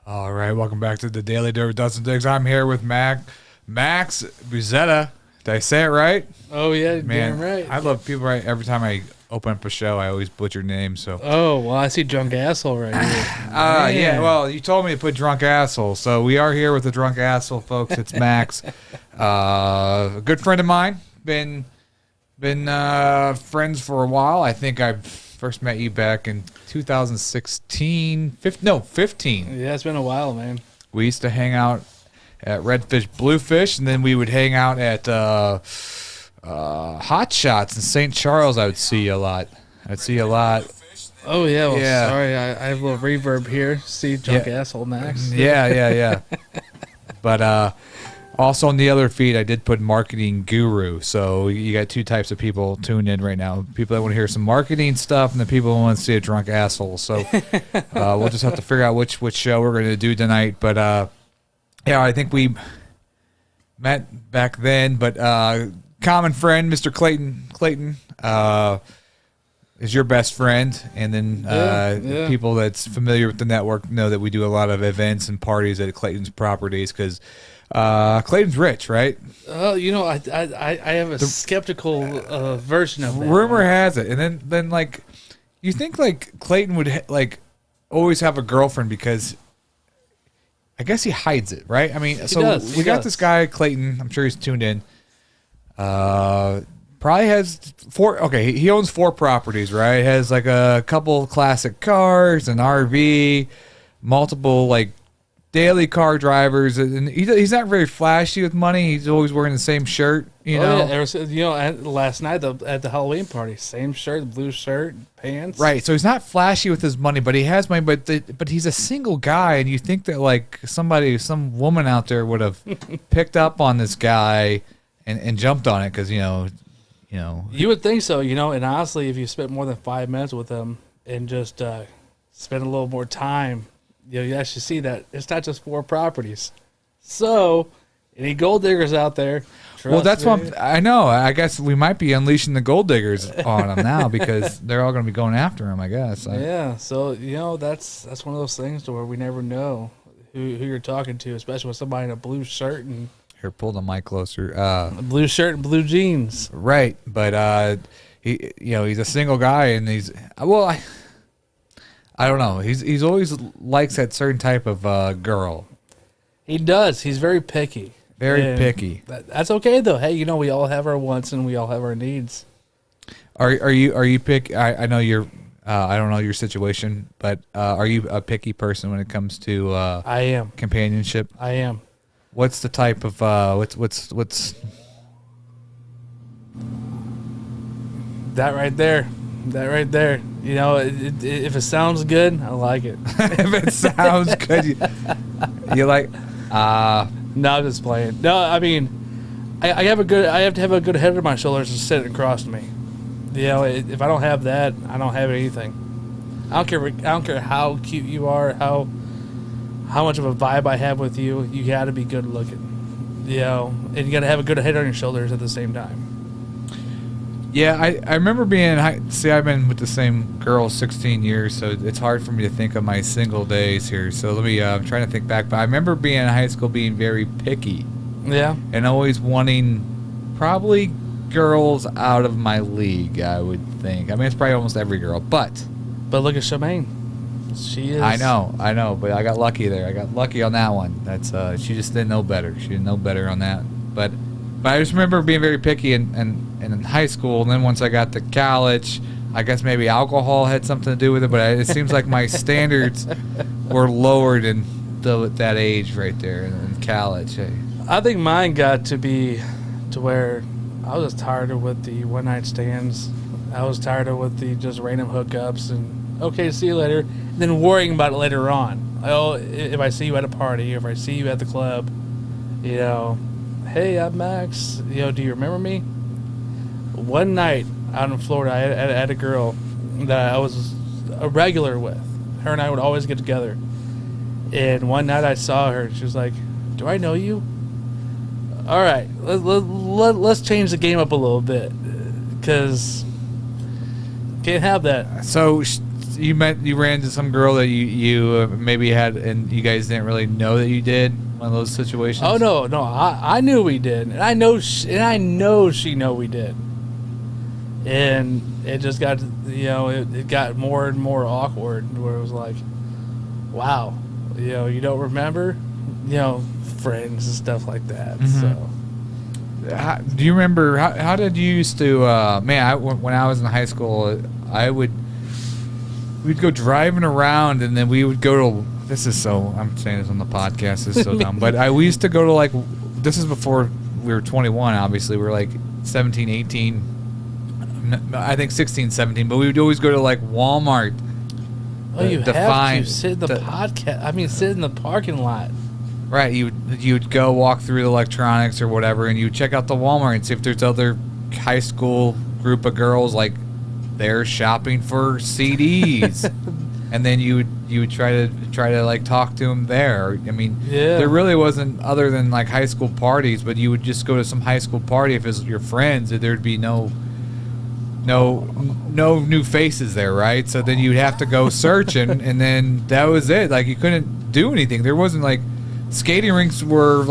All right, welcome back to the Daily Dirt with Dustin Diggs. I'm here with Max Buzzetta. Did I say it right? Oh yeah, Man, damn right. I love people. Right, every time I open up a show, I always butcher names. So, Oh well, I see drunk asshole right here. yeah. Well, you told me to put drunk asshole, so we are here with the drunk asshole, folks. It's Max, a good friend of mine. Been friends for a while. I think I first met you back in 2016. 15. Yeah, it's been a while, man. We used to hang out at Redfish Bluefish, and then we would hang out at Hot Shots in St. Charles. I would see you a lot. Oh yeah, well, Yeah. sorry, I have a little reverb here. See drunk asshole Max. Yeah. But also on the other feed, I did put marketing guru. So you got two types of people tuned in right now: people that want to hear some marketing stuff, and the people who want to see a drunk asshole. So we'll just have to figure out which show we're going to do tonight. But yeah, I think we met back then. But common friend, Mr. Clayton, is your best friend, and then people that's familiar with the network know that we do a lot of events and parties at Clayton's properties because Clayton's rich, right? Oh, I have a skeptical version of that. Rumor has it, and then like you think like Clayton would always have a girlfriend because I guess he hides it, right? I mean, we got this guy Clayton. I'm sure he's tuned in. Probably has four. Okay, he owns 4 properties, right? Has like a couple classic cars, an RV, multiple like daily car drivers, and he's not very flashy with money. He's always wearing the same shirt, you know. Yeah, last night at the Halloween party, same shirt, blue shirt, pants. Right, so he's not flashy with his money, but he has money. But he's a single guy, and you think that like some woman out there would have picked up on this guy and jumped on it because you know. You would think so, and honestly, if you spent more than 5 minutes with him and just spend a little more time, you actually see that it's not just 4 properties. So, any gold diggers out there? Well, that's what I know. I guess we might be unleashing the gold diggers on him now because they're all going to be going after him, I guess. Yeah, so, that's one of those things to where we never know who you're talking to, especially with somebody in a blue shirt and Here, pull the mic closer. a blue shirt and blue jeans. Right, but he's a single guy, and I don't know. He's always likes that certain type of girl. He does. He's very picky. Very picky. That's okay though. Hey, we all have our wants and we all have our needs. Are you picky? I know you're. I don't know your situation, but are you a picky person when it comes to? I am companionship. I am. What's the type of what's that right there? That right there. If it sounds good, I like it. if it sounds good, you like. No, I'm just playing. No, I mean, I have to have a good head on my shoulders and sit across me. If I don't have that, I don't have anything. I don't care how cute you are, how much of a vibe I have with you. You got to be good looking, and you got to have a good head on your shoulders at the same time. Yeah, I remember being I've been with the same girl 16 years, so it's hard for me to think of my single days here. So let me. I'm trying to think back, but I remember being in high school being very picky. Yeah. And always wanting probably girls out of my league. I would think. I mean, it's probably almost every girl, but look at Shemaine. She is. I know, but I got lucky there. I got lucky on that one. That's she just didn't know better. She didn't know better on that, but. But I just remember being very picky in high school, and then once I got to college, I guess maybe alcohol had something to do with it, but it seems like my standards were lowered in that age right there in college. I think mine got to be to where I was just tired of with the one-night stands. I was tired of with the just random hookups and, okay, see you later, and then worrying about it later on. Oh, if I see you at a party, or if I see you at the club, hey, I'm Max. Do you remember me? One night out in Florida, I had a girl that I was a regular with. Her and I would always get together. And one night I saw her, and she was like, "Do I know you?" All right, let's change the game up a little bit, because can't have that. So you ran into some girl that you maybe had, and you guys didn't really know that you did one of those situations? Oh no, I knew we did, and I know she know we did, and it just got it got more and more awkward where it was like, wow, you don't remember, friends and stuff like that. Mm-hmm. So. Do you remember how did you used to when I was in high school we'd go driving around and then we would go to I'm saying this on the podcast, this is so dumb, but we used to go to this is before we were 21, obviously we were like 17, 18, I think 16, 17, but we would always go to Walmart. You have to sit in the sit in the parking lot. Right, you'd go walk through the electronics or whatever, and you'd check out the Walmart and see if there's other high school group of girls they're shopping for CDs, and then you would try to talk to them there. I mean, there really wasn't, other than high school parties, but you would just go to some high school party if it's your friends, there'd be no new faces there, right? So then you'd have to go searching, and then that was it. You couldn't do anything. There wasn't skating rinks were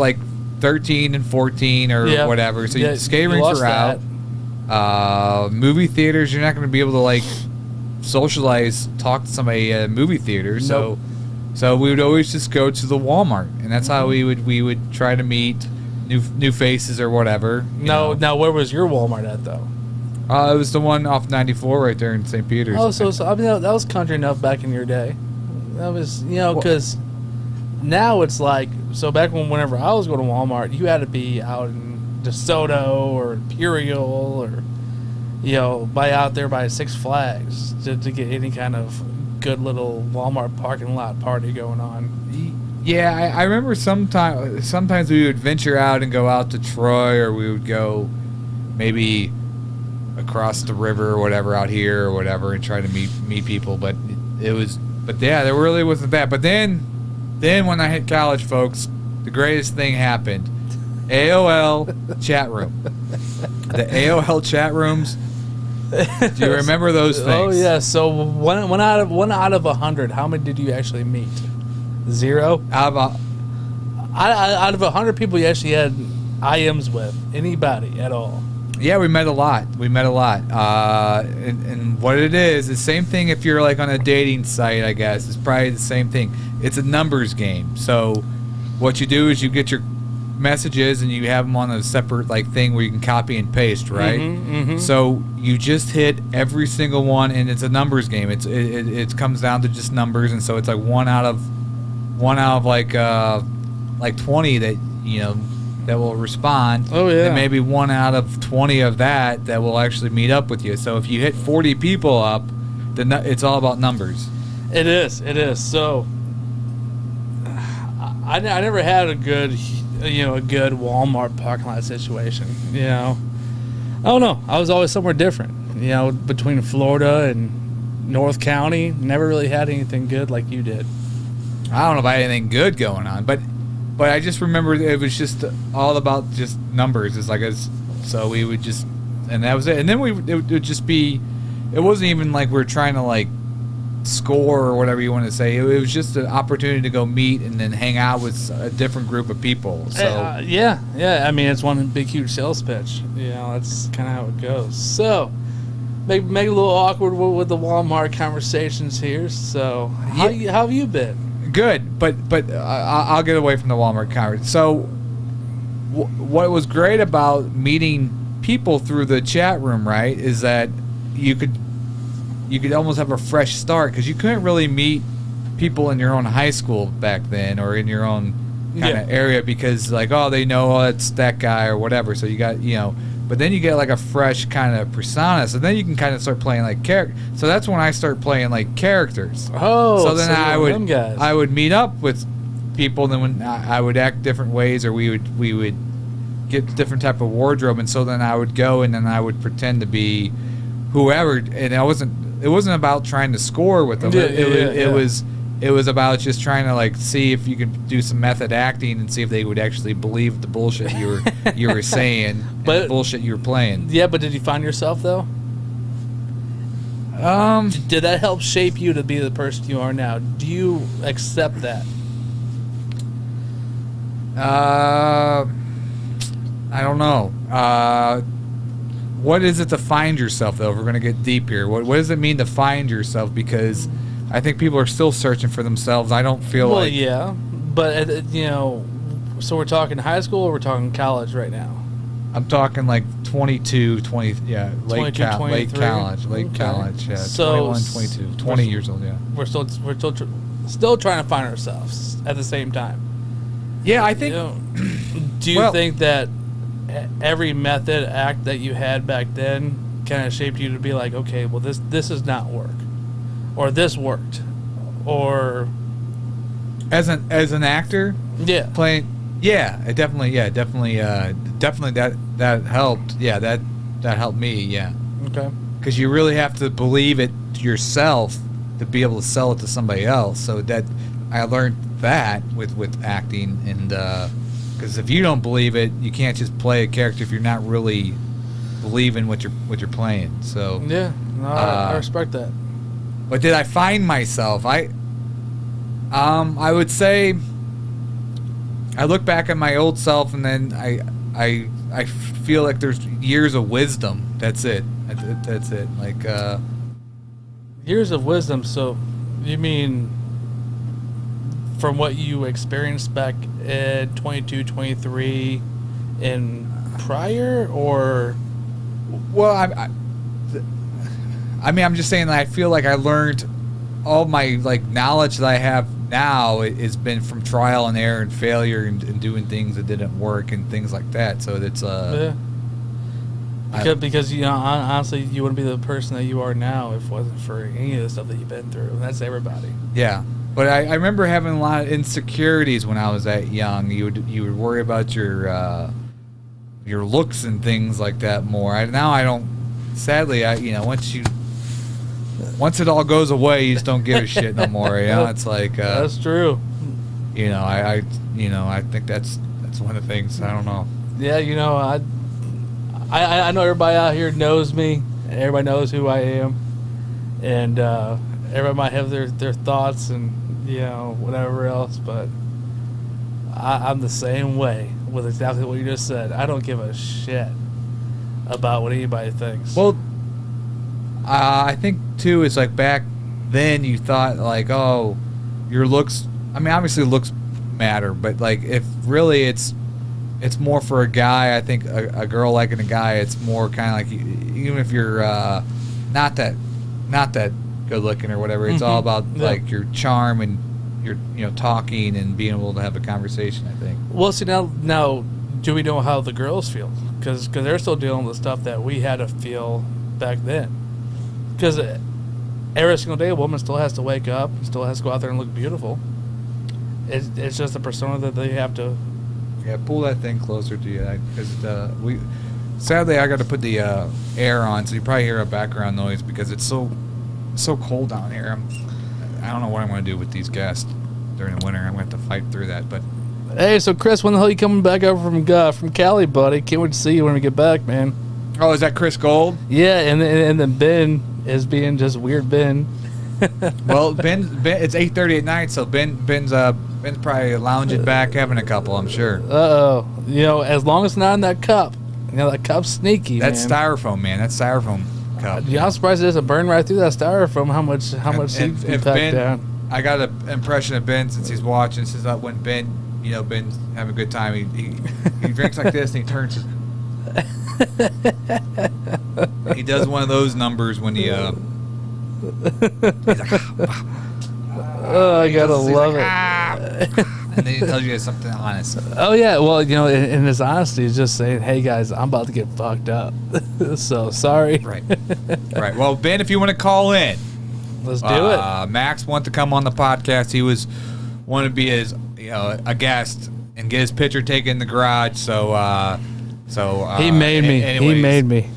13 and 14 or whatever. So skating rinks were out. Movie theaters, you're not going to be able to socialize, talk to somebody at a movie theater. Nope. So we would always just go to the Walmart, and that's how we would try to meet new faces or whatever. Now where was your Walmart at though? It was the one off 94 right there in St. Peter's. Oh, so I mean that was country enough back in your day. That was because. Now it's so back whenever I was going to Walmart, you had to be out in DeSoto or Imperial or, out there by Six Flags to get any kind of good little Walmart parking lot party going on. Yeah, I remember sometimes we would venture out and go out to Troy, or we would go maybe across the river or whatever out here or whatever and try to meet people. But there really wasn't that. But then when I hit college, folks, the greatest thing happened. AOL chat room. The AOL chat rooms. Do you remember those things? Oh yeah. So one out of 100, how many did you actually meet? 0. Out of 100 people, you actually had IMs with anybody at all? Yeah, we met a lot. And what it is the same thing if you're on a dating site, I guess. It's probably the same thing. It's a numbers game. So what you do is you get your messages and you have them on a separate thing where you can copy and paste, right? Mm-hmm. So you just hit every single one, and it's a numbers game. It comes down to just numbers, and so it's one out of 20 that that will respond. Oh yeah. And maybe 1 out of 20 of that will actually meet up with you. So if you hit 40 people up, then it's all about numbers. It is. So I never had a good Walmart parking lot situation. I don't know. I was always somewhere different. Between Florida and North County, never really had anything good like you did. I don't know if I had anything good going on, but I just remember it was just all about just numbers. So we would just, and that was it. And then it would just be, it wasn't even we were trying to score or whatever you want to say. It was just an opportunity to go meet and then hang out with a different group of people. So yeah. I mean, it's one big huge sales pitch. That's kind of how it goes. So make it a little awkward with the Walmart conversations here. So how have you been? Good, but I'll get away from the Walmart conversation. So what was great about meeting people through the chat room, right, is that you could almost have a fresh start, because you couldn't really meet people in your own high school back then or in your own kind of area, because they know it's that guy or whatever. So you got but then you get a fresh kind of persona. So then you can kind of start playing character. So that's when I start playing characters. Oh, so then I would meet up with people, and then when I would act different ways, or we would get different type of wardrobe, and so then I would go and then I would pretend to be whoever, and it wasn't about trying to score with them. It was about just trying to see if you could do some method acting and see if they would actually believe the bullshit you were saying, and the bullshit you were playing. Yeah, but did you find yourself though? Did that help shape you to be the person you are now? Do you accept that? I don't know. What is it to find yourself, though? If we're going to get deep here, what does it mean to find yourself? Because I think people are still searching for themselves. I don't feel Well, like... yeah. But, so we're talking high school or we're talking college right now? I'm talking like 22, 20, yeah, late 22, college, Okay. yeah, So, 21, 22, 20 years old, yeah. We're still trying to find ourselves at the same time. Yeah, I think... Do you think that every method, act that you had back then kind of shaped you to be like, okay, well, this does not work, or this worked, or as an actor, playing, it definitely that helped. Yeah, that helped me. Yeah. Okay. Because you really have to believe it yourself to be able to sell it to somebody else. So that I learned that with acting, and because if you don't believe it, you can't just play a character if you're not really believing what you're playing. So yeah, no, I respect that. But did I find myself? I would say I look back at my old self, and then I feel like there's years of wisdom. That's it. That's it. Like years of wisdom. So you mean from what you experienced back at 22, 23 and prior, or? Well, I mean, I'm just saying that I feel like I learned all my knowledge that I have now has been from trial and error and failure and doing things that didn't work and things like that. So it's because honestly, you wouldn't be the person that you are now if it wasn't for any of the stuff that you've been through. And that's everybody. Yeah. But I remember having a lot of insecurities when I was that young. You would worry about your looks and things like that more. Now I don't. Sadly, once it all goes away, you just don't give a shit no more. It's like that's true. I think that's one of the things. I don't know. Yeah, I know everybody out here knows me. Everybody knows who I am, and everybody might have their thoughts and whatever else, but I'm the same way with exactly what you just said. I don't give a shit about what anybody thinks. Well, I think too, it's like back then you thought like, oh, your looks. I mean, obviously looks matter, but like if really it's more for a guy. I think a girl liking a guy, it's more kind of like even if you're not that good looking or whatever, it's all about like your charm and your talking and being able to have a conversation. I think. Well, see now, do we know how the girls feel? Because they're still dealing with stuff that we had to feel back then. Because every single day, a woman still has to wake up, and still has to go out there and look beautiful. It's just a persona that they have to. Yeah, pull that thing closer to you, because sadly I got to put the air on, so you probably hear a background noise because it's so cold down here. I don't know what I'm going to do with these guests during the winter. I'm going to have to fight through that. But hey, so Chris, when the hell are you coming back over from Cali, buddy? Can't wait to see you when we get back, man. Oh, is that Chris Gold? Yeah, and then Ben is being just weird Ben. Well, Ben, it's 8:30 at night, so Ben's probably lounging back, having a couple, I'm sure. Uh-oh. As long as it's not in that cup. That cup's sneaky, That's man. styrofoam, man. That's styrofoam cup. I'm surprised it doesn't burn right through that styrofoam, how much seeds you packed down. I got an impression of Ben since he's watching, since when Ben, Ben's having a good time, he drinks like this and he turns his... he does one of those numbers when he he's like, oh, I gotta love it. And then he tells you something honest. Oh yeah, well, in his honesty, he's just saying, "Hey guys, I'm about to get fucked up, so sorry." Right. Well, Ben, if you want to call in, let's do it. Max wanted to come on the podcast. He wanted to be a guest and get his picture taken in the garage. So he made me. Anyways, he made me.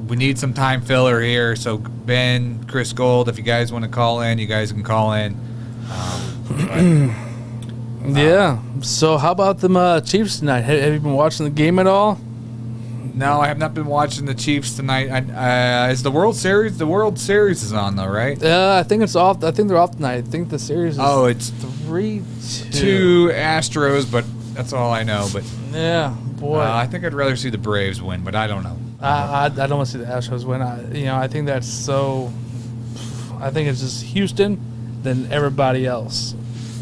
We need some time filler here. So Ben, Chris Gold, if you guys want to call in, you guys can call in. Yeah. So how about them Chiefs tonight? Have you been watching the game at all? No, I have not been watching the Chiefs tonight. Is the World Series? The World Series is on though, right? I think it's off. I think they're off tonight. I think the series is it's 3-2 Astros, but that's all I know. But yeah, boy, I think I'd rather see the Braves win, but I don't know. I don't want to see the Astros win. I think that's so. I think it's just Houston, than everybody else.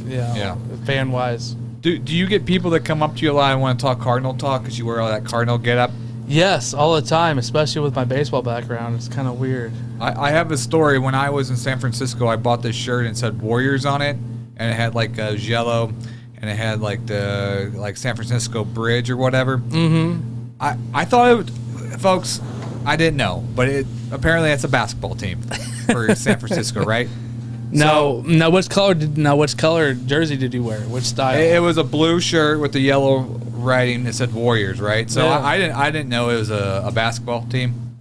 Yeah, fan wise. Do you get people that come up to you a lot and want to talk Cardinal talk because you wear all that Cardinal getup? Yes, all the time, especially with my baseball background. It's kind of weird. I have a story. When I was in San Francisco, I bought this shirt and it said Warriors on it, and it had like a yellow, and it had like the San Francisco Bridge or whatever. Mm-hmm. I thought it would, folks, I didn't know, but apparently that's a basketball team for San Francisco, right? No, which color jersey did you wear? Which style? It was a blue shirt with the yellow writing that said Warriors, right? So yeah. I didn't know it was a basketball team.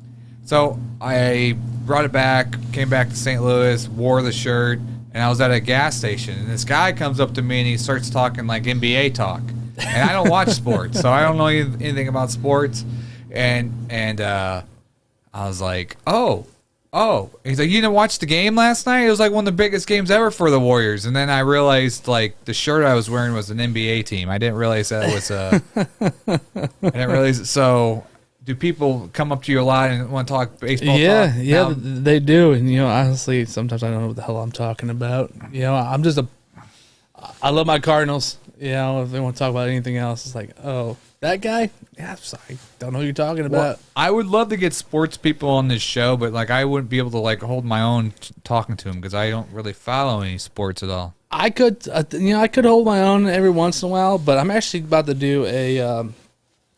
So I brought it back, came back to St. Louis, wore the shirt, and I was at a gas station, and this guy comes up to me and he starts talking like NBA talk, and I don't watch sports, so I don't know anything about sports, and I was like, oh. He's like, you didn't watch the game last night? It was like one of the biggest games ever for the Warriors. And then I realized, like, the shirt I was wearing was an NBA team. I didn't realize that was I didn't realize it. So, do people come up to you a lot and want to talk baseball talk? Yeah, they do. And, honestly, sometimes I don't know what the hell I'm talking about. I love my Cardinals. If they want to talk about anything else, it's like, oh, that guy? Yeah, I'm sorry. Don't know who you're talking about. Well, I would love to get sports people on this show, but like I wouldn't be able to like hold my own talking to them because I don't really follow any sports at all. I could, I could hold my own every once in a while, but I'm actually about to do if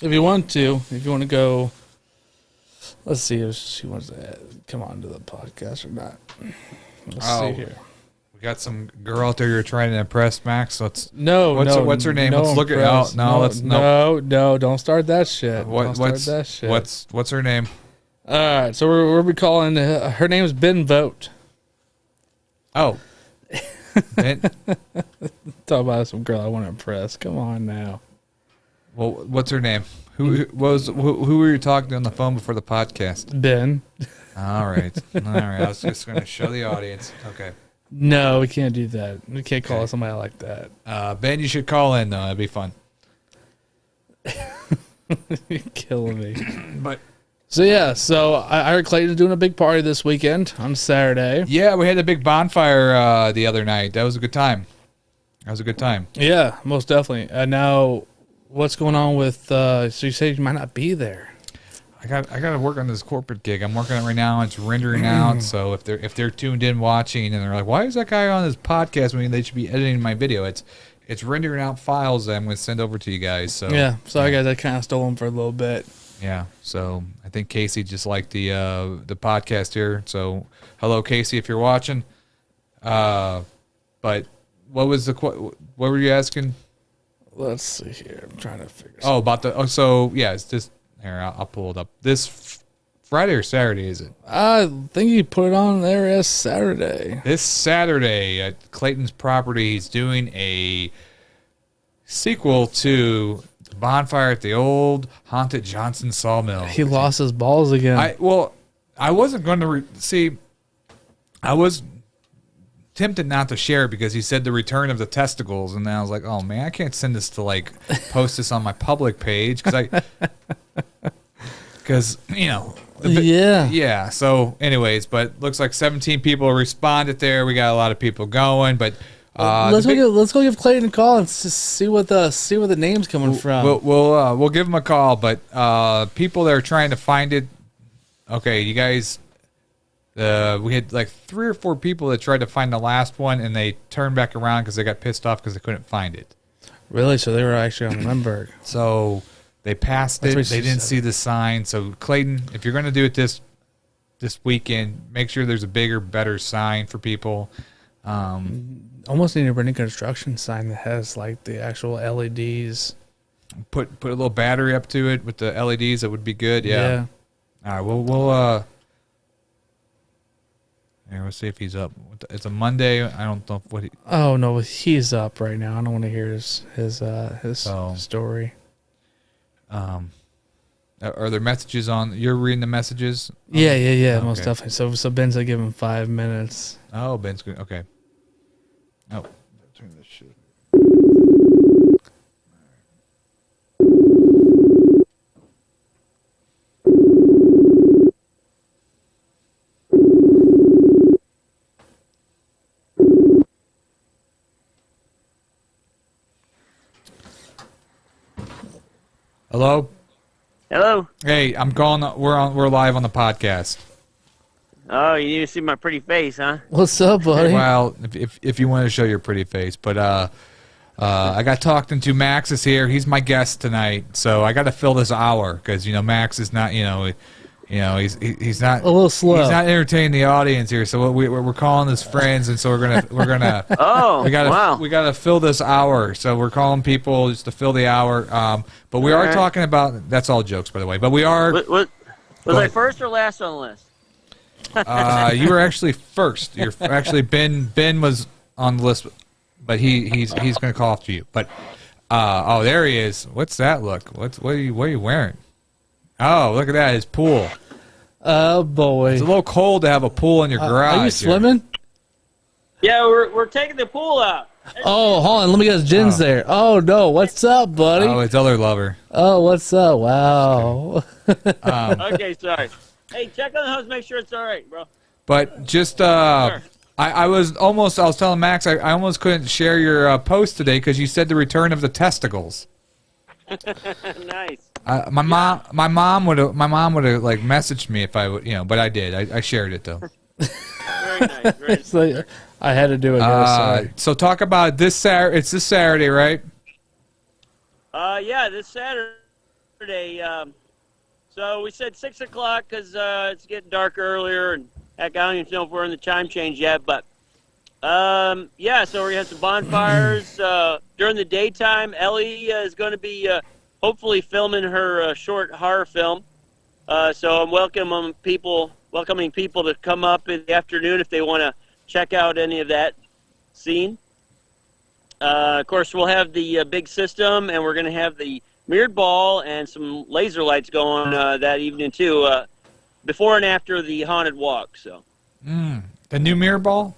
you want to go, let's see if she wants to come on to the podcast or not. Let's see here. We got some girl out there you're trying to impress, Max. What's her name? No, let's look at no, don't start that shit. What's her name? All right, so we're calling her name is Ben Vogt. Oh, Ben. Talk about some girl I want to impress. Come on now. Well, what's her name? Who were you talking to on the phone before the podcast? Ben. All right. I was just going to show the audience. Okay. No, we can't do that. We can't call somebody like that. Ben, you should call in, though. That'd be fun. You're killing me. But so I heard Clayton's doing a big party this weekend on Saturday. Yeah, we had a big bonfire the other night. That was a good time. Yeah, most definitely. Now, what's going on with? So you say you might not be there. I got to work on this corporate gig. I'm working on it right now. It's rendering out. So if they're tuned in watching and they're like, why is that guy on this podcast when they should be editing my video? It's rendering out files that I'm going to send over to you guys. So yeah, sorry guys, I kind of stole them for a little bit. Yeah, so I think Casey just liked the podcast here. So hello, Casey, if you're watching. But what were you asking? Let's see here. I'm trying to figure. Oh, about it's just. Here, I'll pull it up. This Friday or Saturday, is it? I think you put it on there as Saturday. This Saturday at Clayton's property, he's doing a sequel to the bonfire at the old haunted Johnson Sawmill. He lost his balls again. I wasn't going to I was tempted not to share it because he said the return of the testicles, and then I was like, oh man, I can't send this to like post this on my public page because yeah. So anyways, but looks like 17 people responded there. We got a lot of people going, but let's go give Clayton a call and see what the name's coming from. We'll give him a call, but people that are trying to find it. Okay, you guys. We had like 3 or 4 people that tried to find the last one, and they turned back around because they got pissed off because they couldn't find it. Really? So they were actually on Lemberg. So they passed it. They didn't see the sign. So Clayton, if you're going to do it this weekend, make sure there's a bigger, better sign for people. Almost need a Brennan construction sign that has like the actual LEDs. Put a little battery up to it with the LEDs. That would be good. Yeah. All right. We'll here, let's see if he's up. It's a Monday. I don't know what he. Oh no, he's up right now. I don't want to hear his story. Are there messages on? You're reading the messages? Yeah, most definitely. So Ben said give him 5 minutes. Oh, Ben's good. Okay. Oh, turn this shit. Hello? Hello. Hey, I'm calling. We're live on the podcast. Oh, you need to see my pretty face, huh? What's up, buddy? Well, if you want to show your pretty face, but I got talking to Max is here. He's my guest tonight, so I got to fill this hour because Max is not he's not a little slow. He's not entertaining the audience here, so we're calling his friends, and so we're gonna Oh, we gotta fill this hour, so we're calling people just to fill the hour. But we are talking about that's all jokes, by the way. But we are. Was I first or last on the list? You were actually first. You're actually Ben was on the list, but he's going to call after you. But oh, there he is. What's that look? What are you wearing? Oh, look at that. His pool. Oh boy. It's a little cold to have a pool in your garage. Are you swimming? Yeah, we're taking the pool out. Oh, hold on. Let me guess. Jen's there. Oh no. What's up, buddy? Oh, it's other lover. Oh, what's up? Wow. Okay, sorry. Hey, check on the house, make sure it's all right, bro. But just Sure. I was telling Max I almost couldn't share your post today because you said the return of the testicles. Nice. My mom would have like messaged me if I would, but I did. I shared it though. Very nice. Very nice. So, I had to do it. Sorry. So talk about this Saturday. It's this Saturday, right? Yeah, this Saturday. So we said 6 o'clock because it's getting dark earlier, and heck, I don't even know if we're in the time change yet. But yeah, so we're gonna have some bonfires during the daytime. Ellie is going to be hopefully filming her short horror film. So I'm welcoming people to come up in the afternoon if they want to check out any of that scene. Of course, we'll have the big system, and we're going to have the mirrored ball and some laser lights going that evening too, before and after the haunted walk. So, the new mirror ball.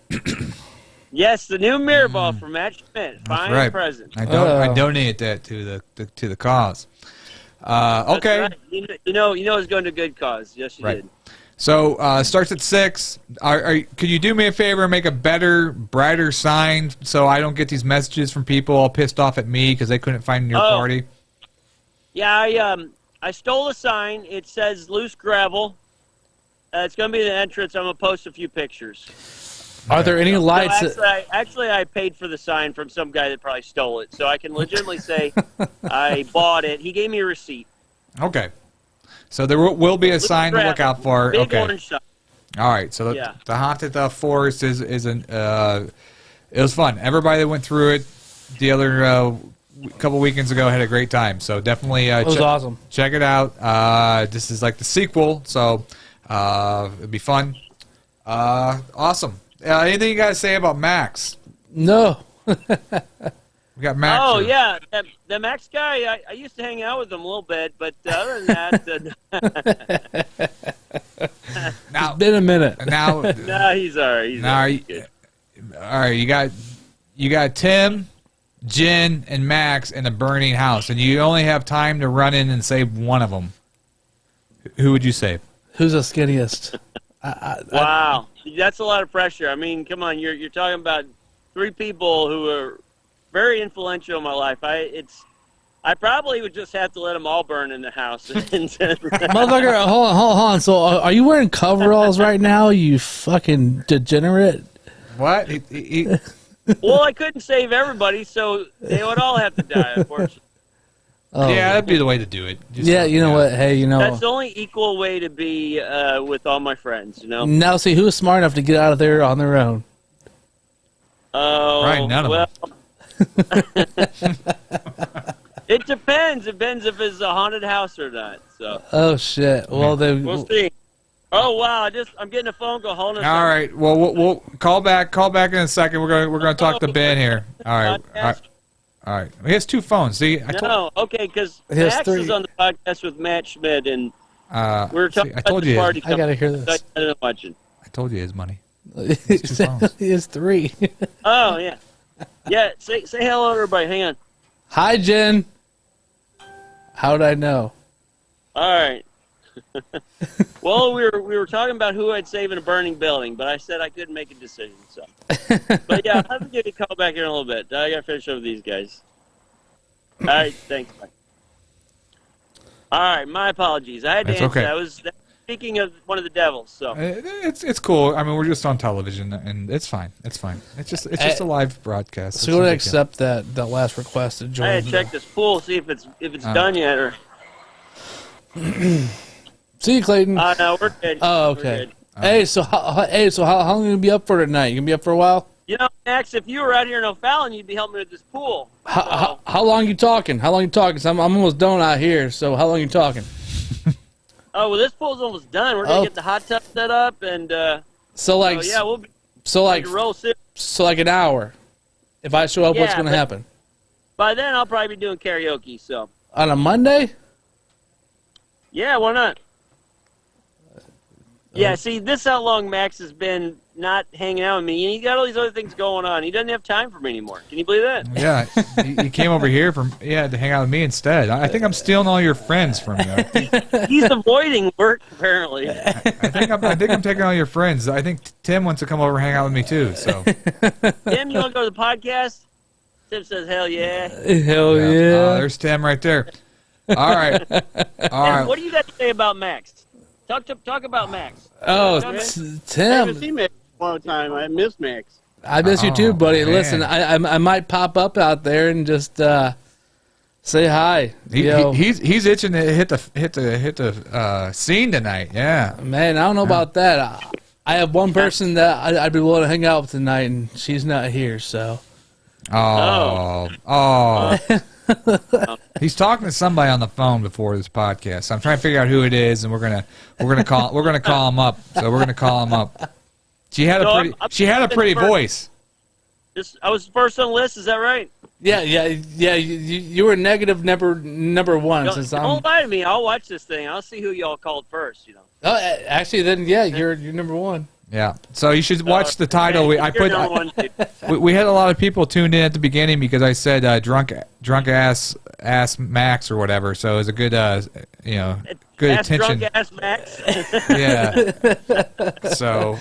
yes, the new mirror ball from Matt Schmidt. Fine right. present. I donated that to the cause. Okay. Right. You know it's going to good cause. Yes, you did. So starts at 6. Could you do me a favor and make a better, brighter sign so I don't get these messages from people all pissed off at me because they couldn't find your party? Yeah, I stole a sign. It says loose gravel. It's going to be the entrance. I'm going to post a few pictures. Are there any lights? No, actually, I paid for the sign from some guy that probably stole it, so I can legitimately say I bought it. He gave me a receipt. Okay. So there will be a sign to look out for. Big okay. orange sign. All right. So the haunted forest is it was fun. Everybody that went through it the other couple weekends ago had a great time. So definitely it was awesome. Check it out. This is like the sequel, so it'd be fun. Awesome. Anything you guys say about Max? No. We got Max. Oh, yeah. The Max guy, I used to hang out with him a little bit, but other than that... Now, it's been a minute. Now, no, he's all right. All right, you got Tim, Jen, and Max in a burning house, and you only have time to run in and save one of them. Who would you save? Who's the skinniest? Wow. That's a lot of pressure. I mean, come on. You're talking about 3 people who are very influential in my life. I probably would just have to let them all burn in the house. Motherfucker, hold on. So are you wearing coveralls right now, you fucking degenerate? What? Well, I couldn't save everybody, so they would all have to die, unfortunately. Oh. Yeah, that'd be the way to do it. Yeah, you know what? Hey, that's the only equal way to be with all my friends, Now, see, who's smart enough to get out of there on their own? Oh, right, none of them. It depends. It depends if it's a haunted house or not. So. Oh shit. Well, then we'll see. Oh wow! I'm getting a phone call. Hold on. All right. Well, we'll call back. Call back in a second. We're gonna talk to Ben here. All right. All right. He has 2 phones. See, Okay, because He has Max 3. is on the podcast with Matt Schmidt, and we were talking I told about the you. party. I gotta hear this. I ended up watching. I told you his money. He has 3. Oh, yeah. Yeah, say hello to everybody. Hang on. Hi, Jen. How'd I know? All right. Well, we were talking about who I'd save in a burning building, but I said I couldn't make a decision. So, but yeah, I'll have to give you a call back here in a little bit. I got to finish up with these guys. All right, thanks. Bye. All right, my apologies. I had to It's answer. okay. I was speaking of one of the devils. So It's cool. I mean, we're just on television, and it's fine. It's fine. It's just a live broadcast. So we're gonna accept that last request to join. I had to check this pool, see if it's done yet or. See you, Clayton. No, we're good. Oh, We're okay. good. Hey, so how long are you gonna be up for tonight? You gonna be up for a while? You know, Max, if you were out here in O'Fallon, you'd be helping me with this pool. How long you talking? How long you talking? 'Cause I'm almost done out here. So how long you talking? Oh, well, this pool's almost done. We're going to get the hot tub set up, and So like, yeah, we'll be so like, ready to roll soon. so like an hour. If I show up, what's Yeah, gonna but- happen? By then, I'll probably be doing karaoke, so. On a Monday? Yeah, why not? Yeah, see, this is how long Max has been not hanging out with me, and he's got all these other things going on. He doesn't have time for me anymore. Can you believe that? Yeah, he came over here to hang out with me instead. I think I'm stealing all your friends from you. He's avoiding work, apparently. I think I'm taking all your friends. I think Tim wants to come over and hang out with me too. So Tim, you want to go to the podcast? Tim says, hell yeah. Hell yeah! there's Tim right there. All right, all And right. what do you got to say about Max? Talk about Max. Oh, Go ahead. I haven't Tim, seen Max in a long time. I miss Max. I miss you too, Oh, buddy. man. Listen, I might pop up out there and just say hi. He's itching to hit the scene tonight. Yeah. Man, I don't know about that. I have one person that I'd be willing to hang out with tonight, and she's not here. So Oh. He's talking to somebody on the phone before this podcast. So I'm trying to figure out who it is, and we're gonna call him up. So we're gonna call him up. She had a pretty voice. I was first on the list. Is that right? yeah. You were negative number one. Since Don't lie to me. I'll watch this thing. I'll see who y'all called first. You know. Oh, actually, then yeah, you're number one. Yeah. So you should watch the title. Okay, you're number one, too. We had a lot of people tuned in at the beginning because I said drunk ass Max or whatever. So it was a good good Ass attention. drunk ass Max. Yeah. So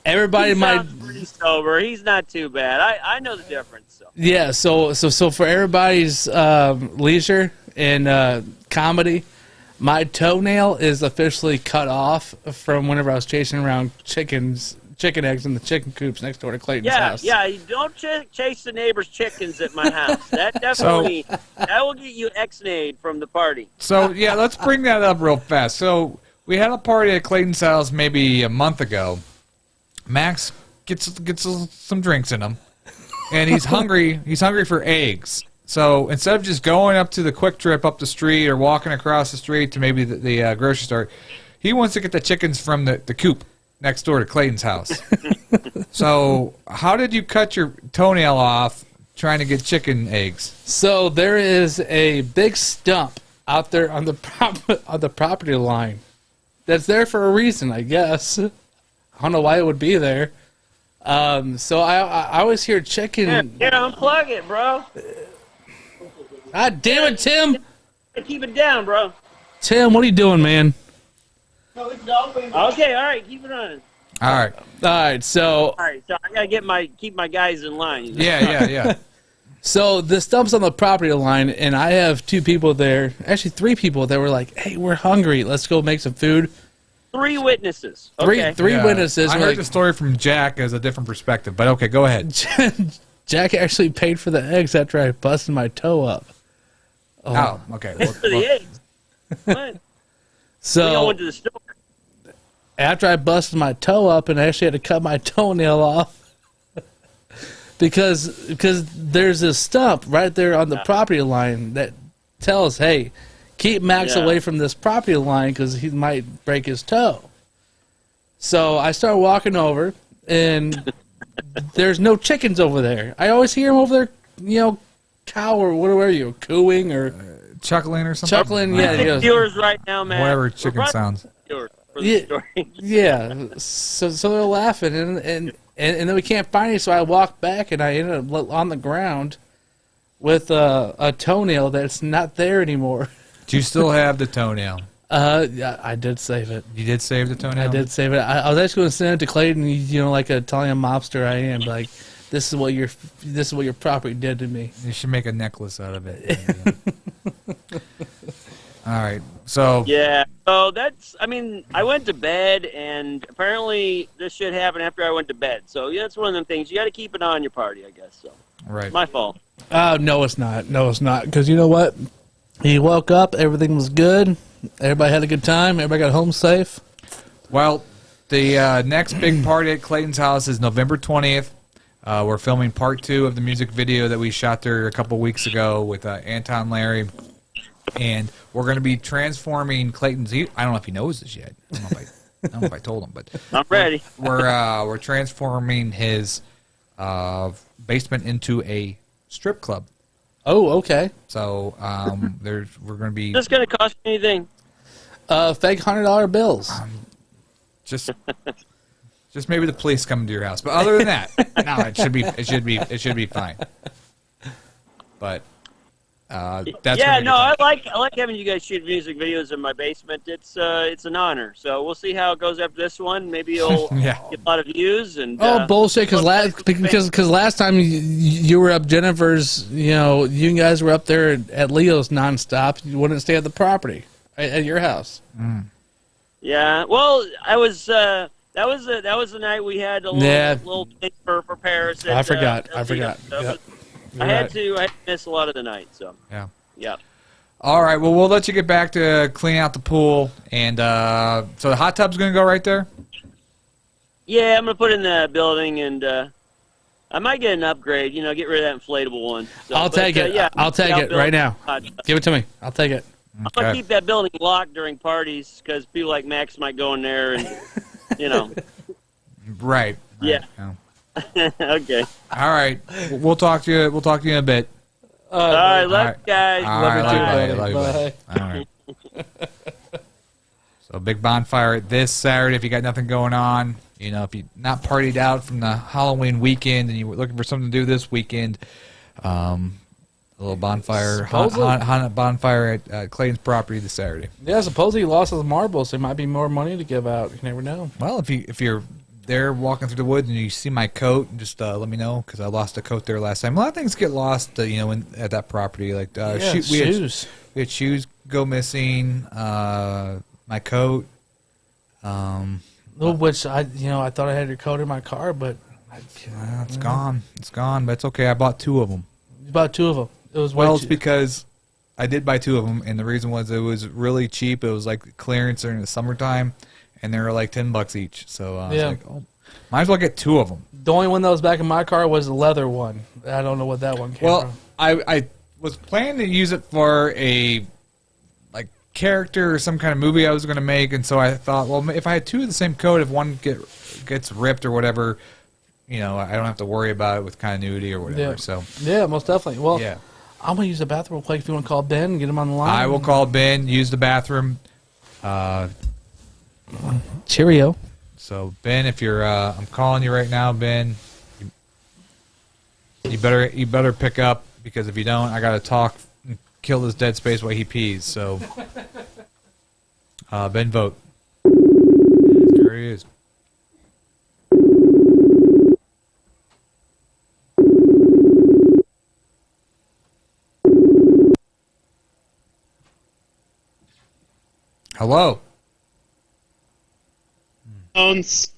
Everybody He might. sounds pretty sober. He's not too bad. I know the difference. So. Yeah, so for everybody's leisure and comedy, my toenail is officially cut off from whenever I was chasing around chicken eggs in the chicken coops next door to Clayton's house. Yeah. You don't chase the neighbor's chickens at my house. That definitely that will get you ex-nayed from the party. So yeah, let's bring that up real fast. So we had a party at Clayton's house maybe a month ago. Max gets some drinks in him, and he's hungry. He's hungry for eggs. So instead of just going up to the Quick Trip up the street or walking across the street to maybe the grocery store, he wants to get the chickens from the coop next door to Clayton's house. So how did you cut your toenail off trying to get chicken eggs? So there is a big stump out there on the property line that's there for a reason, I guess. I don't know why it would be there. So I always hear chicken. Here, unplug it, bro. God damn it, Tim! Keep it down, bro. Tim, what are you doing, man? Okay, all right, keep it on. All right. All right, so All right, so I gotta keep my guys in line. You know? Yeah. So the stump's on the property line, and I have two people there, actually three people that were like, "Hey, we're hungry. Let's go make some food." 3 witnesses. Three Okay. Yeah. witnesses. I were heard like, the story from Jack as a different perspective, but okay, go ahead. Jack actually paid for the eggs after I busted my toe up. Oh, okay. For the eggs. What? We all So went to the store. after I busted my toe up, and I actually had to cut my toenail off because there's this stump right there on the property line that tells, "Hey, keep Max Yeah. away from this property line because he might break his toe." So I start walking over, and there's no chickens over there. I always hear them over there, cow or what were you? Cooing or Chuckling or something? chuckling? Yeah, he goes, Viewers right now, man. Whatever We're chicken running sounds. viewers for the Yeah. story. yeah. So they're laughing, and then we can't find it. So I walked back, and I ended up on the ground with a toenail that's not there anymore. Do you still have the toenail? Yeah, I did save it. You did save the toenail? I did save it. I was actually going to send it to Clayton. You know, like a Italian mobster I am. Like, this is what your property did to me. You should make a necklace out of it. All right. So Yeah. So that's. I mean, I went to bed, and apparently this should happen after I went to bed. So yeah, that's one of them things. You got to keep an eye on your party, I guess. So right. my fault. No, it's not. No, it's not. Because you know what? He woke up. Everything was good. Everybody had a good time. Everybody got home safe. Well, the next big party at Clayton's house is November 20th. We're filming part 2 of the music video that we shot there a couple weeks ago with Anton Larry. And we're going to be transforming Clayton's... I don't know if he knows this yet. I don't know if I told him, but... I'm ready. We're transforming his basement into a strip club. Oh, okay. So we're going to be... Is this going to cost me anything? Fake $100 bills. Just maybe the police come to your house, but other than that, no, it should be fine. But that's Yeah, gonna no, I be like having you guys shoot music videos in my basement. It's an honor. So we'll see how it goes after this one. Maybe you'll Yeah. get a lot of views. And Bullshit! Because last time you were up Jennifer's, you guys were up there at Leo's nonstop. You wouldn't stay at the property at your house. Yeah, well, I was. That was the night we had a little thing for Paris. I forgot. I Yep. I had to miss a lot of the night. So yeah. all right. Well, we'll let you get back to cleaning out the pool, and so the hot tub's going to go right there. Yeah, I'm gonna put it in the building, and I might get an upgrade. Get rid of that inflatable one. So, I'll take it. Yeah, I'll take it right now. Give it to me. I'll take it. I'm gonna keep that building locked during parties because people like Max might go in there and Right. Yeah. Okay. All right. We'll talk to you. We'll talk to you in a bit. All right, love you guys. All Love you too, right, buddy. love you, buddy. Bye. All right. So big bonfire this Saturday. If you got nothing going on, if you not partied out from the Halloween weekend and you were looking for something to do this weekend, a little bonfire, haunted bonfire at Clayton's property this Saturday. Yeah, supposedly he lost his marbles. There might be more money to give out. You never know. Well, if you're there walking through the woods and you see my coat, just let me know because I lost a coat there last time. A lot of things get lost, at that property. Like shoes. We had shoes go missing. My coat. Which I thought I had your coat in my car, but It's gone. It's gone, but it's okay. I bought 2 of them. you bought 2 of them. It was It's because I did buy 2 of them, and the reason was it was really cheap. It was like clearance during the summertime, and they were like $10 each. So I was like, might as well get 2 of them. The only one that was back in my car was the leather one. I don't know what that one came from. I was planning to use it for a character or some kind of movie I was going to make, and so I thought, well, if I had 2 of the same coat, if one gets ripped or whatever, I don't have to worry about it with continuity or whatever. Yeah. So yeah, most definitely. Well, yeah. I'm gonna use the bathroom real quick. If you want to call Ben and get him on the line, I will call Ben. Use the bathroom. Cheerio. So Ben, if you're, I'm calling you right now, Ben. You better pick up because if you don't, I gotta talk and kill this dead space while he pees. So, Ben, vote. There he is. Hello. Phones.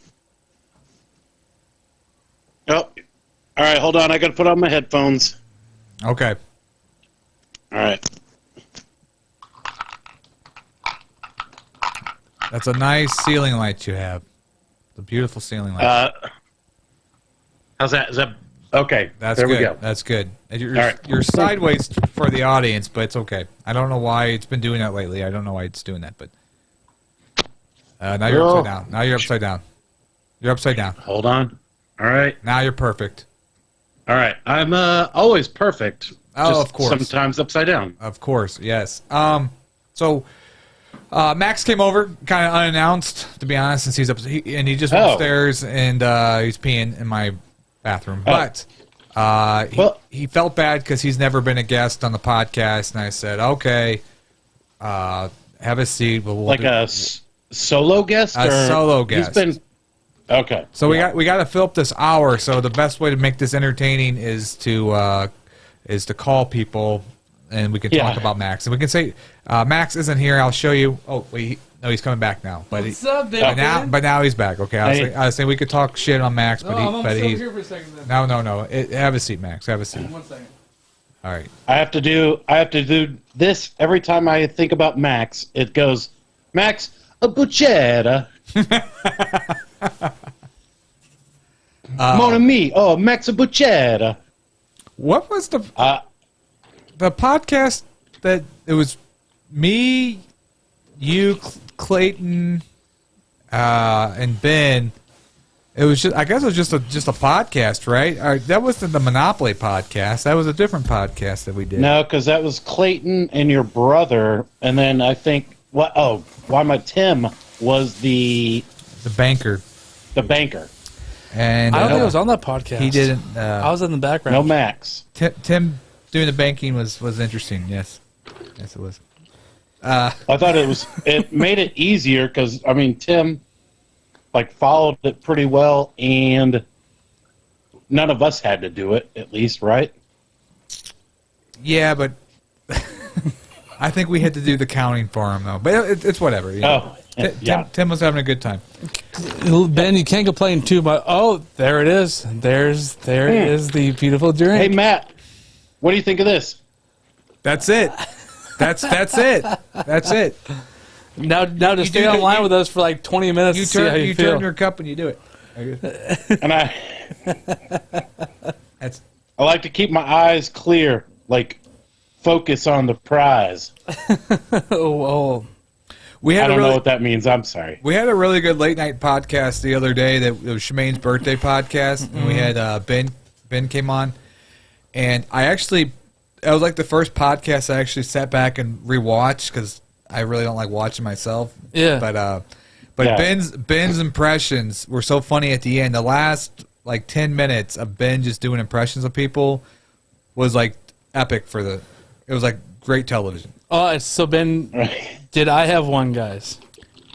Oh, all right. Hold on. I got to put on my headphones. Okay. All right. That's a nice ceiling light you have. The beautiful ceiling light. How's that? Is that okay? That's there good. we go. That's good. You're, All right. you're sideways for the audience, but it's okay. I don't know why it's been doing that lately. I don't know why it's doing that, but now you're upside down. Now you're upside down. You're upside down. Hold on. All right. Now you're perfect. All right. I'm always perfect. Oh, Just of course. Sometimes upside down. Of course, yes. So Max came over kind of unannounced, to be honest, since he's up, and he just went upstairs and he's peeing in my bathroom. But he felt bad because he's never been a guest on the podcast, and I said, okay, have a seat. But we'll solo guest? A solo guest. He's been... Okay. So we got to fill up this hour. So the best way to make this entertaining is to call people, and we can talk about Max. And we can say Max isn't here. I'll show you. Oh wait, no, he's coming back now. But what's up, baby? But now he's back. Okay, I was saying we could talk shit on Max, but he's here for a second. Then. No. Have a seat, Max. Have a seat. 1 second. All right. I have to do this every time I think about Max. It goes, Max, a Buzzetta. Mon ami, Max a Buzzetta. What was the podcast that it was me, you, Clayton, and Ben? It was just, I guess it was just a podcast, right? That wasn't the Monopoly podcast. That was a different podcast that we did. No, because that was Clayton and your brother, and then I think Tim was the banker. The banker. And I don't think I was on that podcast. He didn't. I was in the background. No Max. Tim doing the banking was interesting. Yes, it was. I thought it made it easier because Tim followed it pretty well, and none of us had to do it, at least, right? Yeah, but I think we had to do the counting for him though. But it's whatever. You know? Tim was having a good time. Ben, you can't complain too much. Oh, there it is. There is the beautiful drink. Hey, Matt, what do you think of this? That's it. That's it. That's it. Now to stay online with us for 20 minutes. You turn your cup and you do it. And I like to keep my eyes clear, focus on the prize. Oh. I don't know what that means. I'm sorry. We had a really good late night podcast the other day. That it was Shemaine's birthday podcast, and we had Ben came on, and it was the first podcast I actually sat back and rewatched because I really don't like watching myself. Yeah. But Ben's impressions were so funny at the end. The last 10 minutes of Ben just doing impressions of people was epic it was great television. Oh, so Ben, did I have one, guys?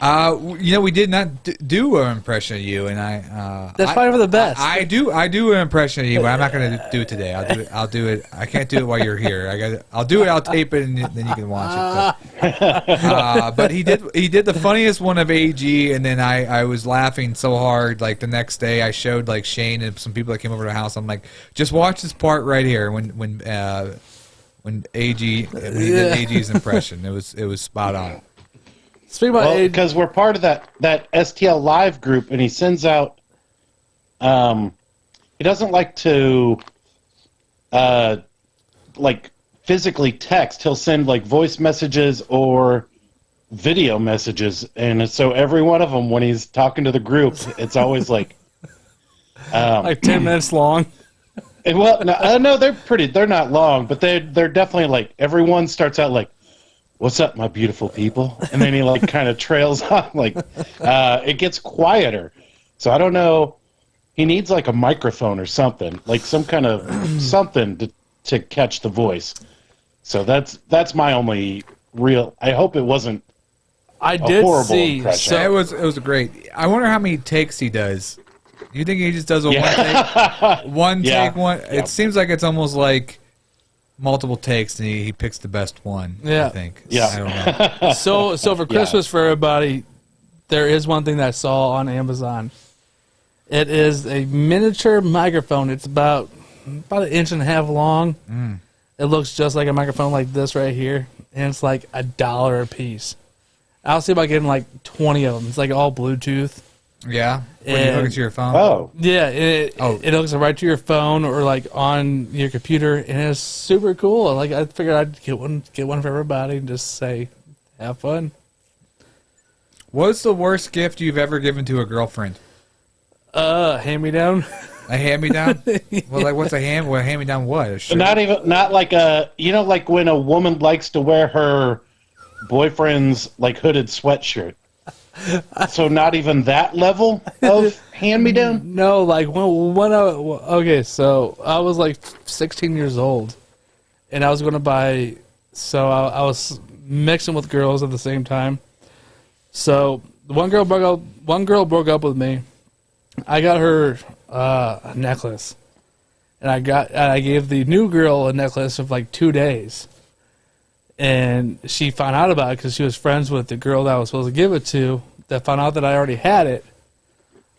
We did not do an impression of you, and that's probably for the best. I do an impression of you, but I'm not going to do it today. I'll do it. I can't do it while you're here. I'll do it. I'll tape it, and then you can watch it. But he did the funniest one of AG, and then I was laughing so hard. The next day, I showed Shane and some people that came over to the house. I'm like, just watch this part right here when he did AG's impression. It was spot on. Speaking about because we're part of that STL Live group, and he sends out. He doesn't like to, physically text. He'll send voice messages or video messages, and so every one of them, when he's talking to the group, it's always 10 minutes long. No, they're not long, but they're definitely everyone starts out what's up, my beautiful people? And then he kind of trails on, it gets quieter. So I don't know. He needs a microphone or something, some kind of something to catch the voice. So that's my only real. I hope it wasn't. I did horrible see. impression. So it was great. I wonder how many takes he does. You think he just does a one take? It seems like it's almost multiple takes, and he picks the best one. Yeah. I think. Yeah. I don't know. So for Christmas for everybody, there is one thing that I saw on Amazon. It is a miniature microphone. It's about an inch and a half long. It looks just like a microphone like this right here, and it's $1 a piece. I'll see about getting 20 of them. It's all Bluetooth. Yeah. When you hook it to your phone. Oh. Yeah, it hooks right to your phone or on your computer, and it's super cool. I figured I'd get one for everybody and just say, have fun. What's the worst gift you've ever given to a girlfriend? Hand me down. A hand-me-down? Well, like, what's a hand-me-down what? A shirt? Not like a, like when a woman likes to wear her boyfriend's, like, hooded sweatshirt. So not even that level of hand-me-down? No, like, okay, so I was like 16 years old, and I was going to buy, so I was mixing with girls at the same time. So one girl broke up with me. I got her a necklace, and I gave the new girl a necklace of like 2 days, and she found out about it because she was friends with the girl that I was supposed to give it to. That found out that I already had it.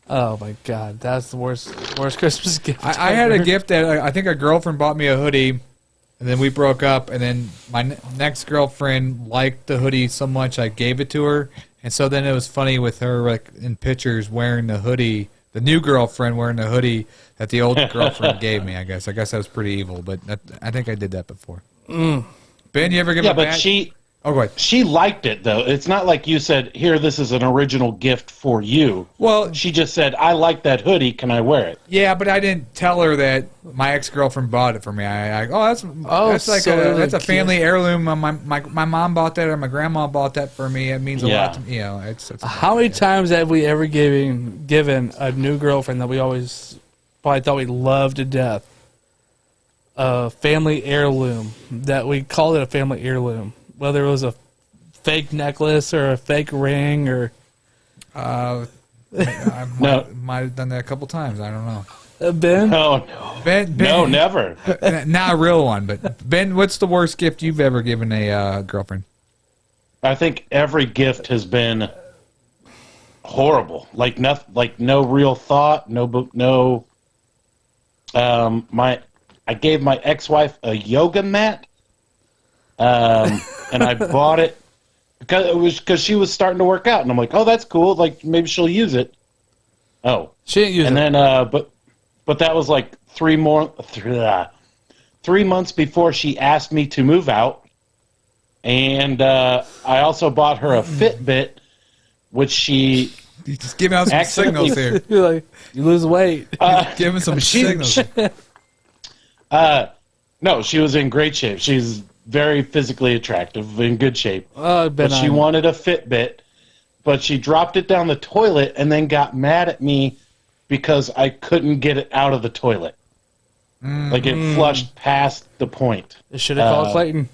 Oh my god, that's the worst Christmas gift. I had a gift that I think a girlfriend bought me a hoodie, and then we broke up, and then my next girlfriend liked the hoodie so much I gave it to her, and so then it was funny with her like in pictures wearing the hoodie, the new girlfriend wearing the hoodie that the old girlfriend gave me. I guess that was pretty evil, but I think I did that before. Ben, you ever give a but bad... Oh, go ahead. She liked it, though. It's not like you said, here, this is an original gift for you. Well, she just said, I like that hoodie. Can I wear it? Yeah, but I didn't tell her that my ex-girlfriend bought it for me. That's a family heirloom. My mom bought that, or my grandma bought that for me. It means a lot to me. It's how many times have we ever given a new girlfriend that we always probably thought we loved to death a family heirloom, that we called it a family heirloom? Whether it was a fake necklace or a fake ring or... I might have done that a couple times. I don't know. Ben? No. Ben, no, never. Not a real one, but Ben, what's the worst gift you've ever given a girlfriend? I think every gift has been horrible. Like no real thought, no. I gave my ex-wife a yoga mat. And I bought it because she was starting to work out, and I'm like, oh, that's cool. Like maybe she'll use it. Oh, she didn't use it. And then, but that was like 3 months before she asked me to move out, and I also bought her a Fitbit, which she. You just giving out some signals here. You're like, you lose weight. Giving some signals. No, she was in great shape. She's very physically attractive, in good shape. But she wanted a Fitbit, but she dropped it down the toilet and then got mad at me because I couldn't get it out of the toilet. Like it flushed past the point. They should have called Clayton.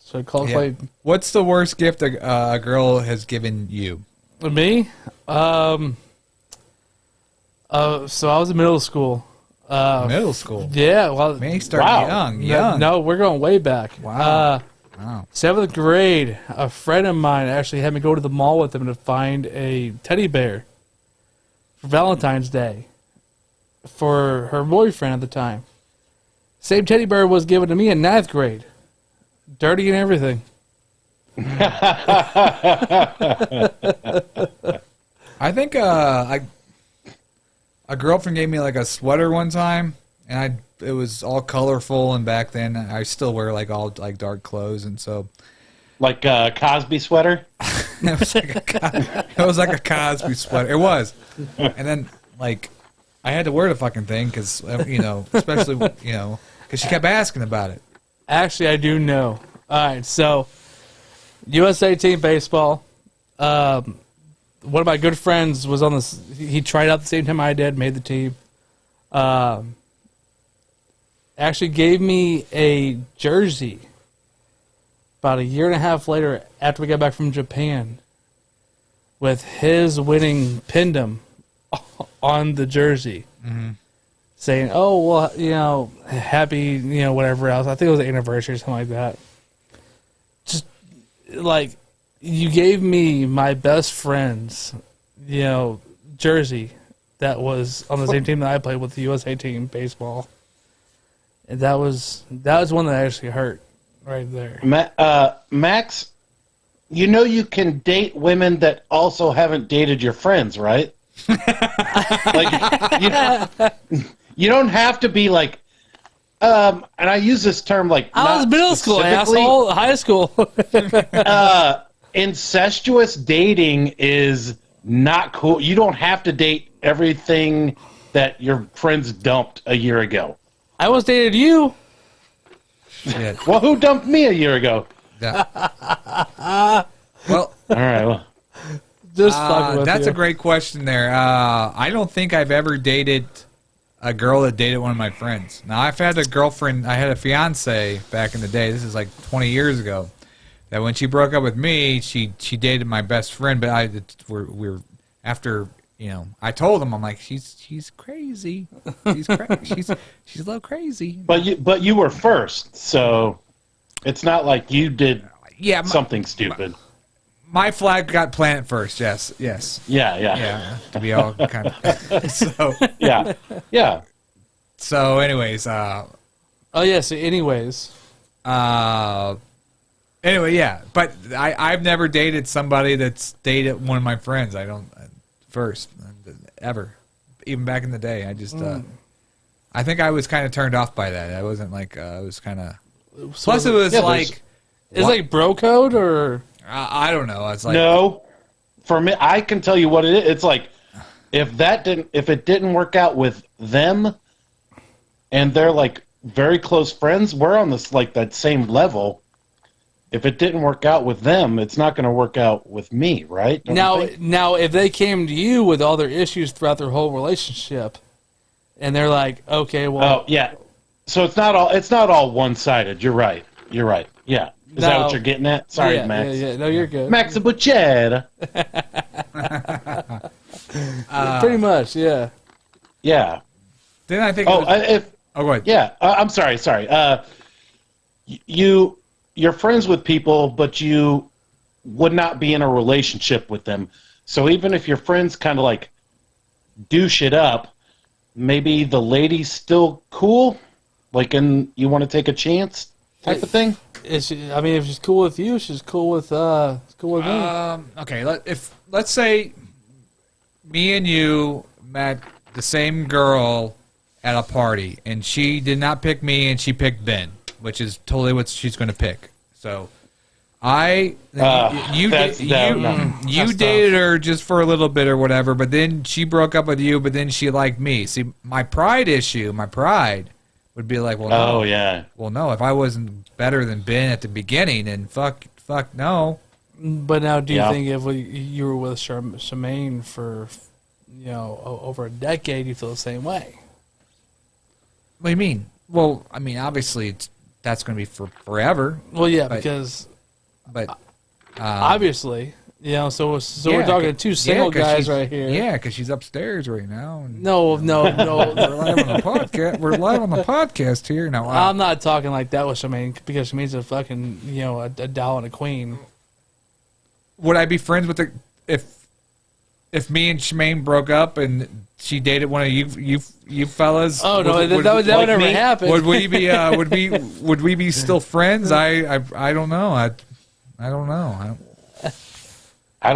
Should have called Clayton. What's the worst gift a girl has given you? Me? So I was in middle school. Middle school? Yeah. Well, man, you started young. No, we're going way back. Wow. 7th grade, a friend of mine actually had me go to the mall with him to find a teddy bear for Valentine's Day for her boyfriend at the time. Same teddy bear was given to me in 9th grade. Dirty and everything. I think a girlfriend gave me like a sweater one time, and it was all colorful, and back then I still wear like all like dark clothes, and so like a Cosby sweater. It was like a Cosby sweater. It was, and then like I had to wear the fucking thing because especially because she kept asking about it. Actually, I do know. All right, so USA team baseball. One of my good friends was on this. He tried out the same time I did, made the team. Actually gave me a jersey about 1.5 years later after we got back from Japan with his winning pindom on the jersey. Saying, oh, well, happy, whatever else. I think it was an anniversary or something like that. Just like, you gave me my best friend's, jersey that was on the same team that I played with, the USA team baseball. And that was one that actually hurt right there. Max, you can date women that also haven't dated your friends, right? Like, you don't have to be like, and I use this term like I was middle school, asshole, high school. Incestuous dating is not cool. You don't have to date everything that your friends dumped a year ago. I was dated you. Shit. Well, who dumped me a year ago? Yeah. Well, All right. Well, Just fucking with that's you. a great question there. I don't think I've ever dated a girl that dated one of my friends. Now, I've had a girlfriend, I had a fiance back in the day. This is like 20 years ago. That when she broke up with me, she dated my best friend. But we're after, you know, I told him, I'm like, she's crazy. She's a little crazy. but you were first, so it's not like you did something stupid. My flag got planted first. Yes. Yeah. To be all kind of so. Yeah. So, anyways, Oh yeah. So, anyways, anyway, yeah. But I've never dated somebody that's dated one of my friends. I don't first ever, even back in the day. I just I think I was kind of turned off by that. I wasn't like I was kind of. Plus, it was like it's like bro code or. I don't know. It's like No, for me, I can tell you what it is. It's like if it didn't work out with them, and they're like very close friends, we're on this like that same level. If it didn't work out with them, it's not going to work out with me, right? Don't you think? Now, if they came to you with all their issues throughout their whole relationship, and they're like, okay, well, Oh yeah. So it's not all one sided. You're right. Yeah. Is that what you're getting at? Sorry, yeah, Max. Yeah. No, you're good. Max Buzzetta. Pretty much, yeah. Yeah. Then I think. Oh, it was, if go ahead. yeah. I'm sorry. You're friends with people, but you would not be in a relationship with them. So even if your friends kind of like do shit up, maybe the lady's still cool, like, and you want to take a chance type of thing. If she's cool with you, she's cool with me. Okay. Let's say me and you met the same girl at a party, and she did not pick me, and she picked Ben, which is totally what she's going to pick. So, you dated her just for a little bit or whatever, but then she broke up with you, but then she liked me. See, my pride would be like, well, no. Oh yeah. Well, no, if I wasn't better than Ben at the beginning, then fuck no. But now, do you think if you were with Shemaine for, over a decade, you feel the same way? What do you mean? Well, I mean, obviously, that's going to be for forever. Well, yeah, but, but obviously, so we're talking to two single guys right here. Yeah, because she's upstairs right now. No. We're live on the podcast. We're live on the podcast here now. I'm not talking like that with Shemaine because Shamaine's a fucking a doll and a queen. Would I be friends with if me and Shemaine broke up and she dated one of you fellas? Oh no, that would never happen. Would we be would we be still friends? I don't know. I don't know. I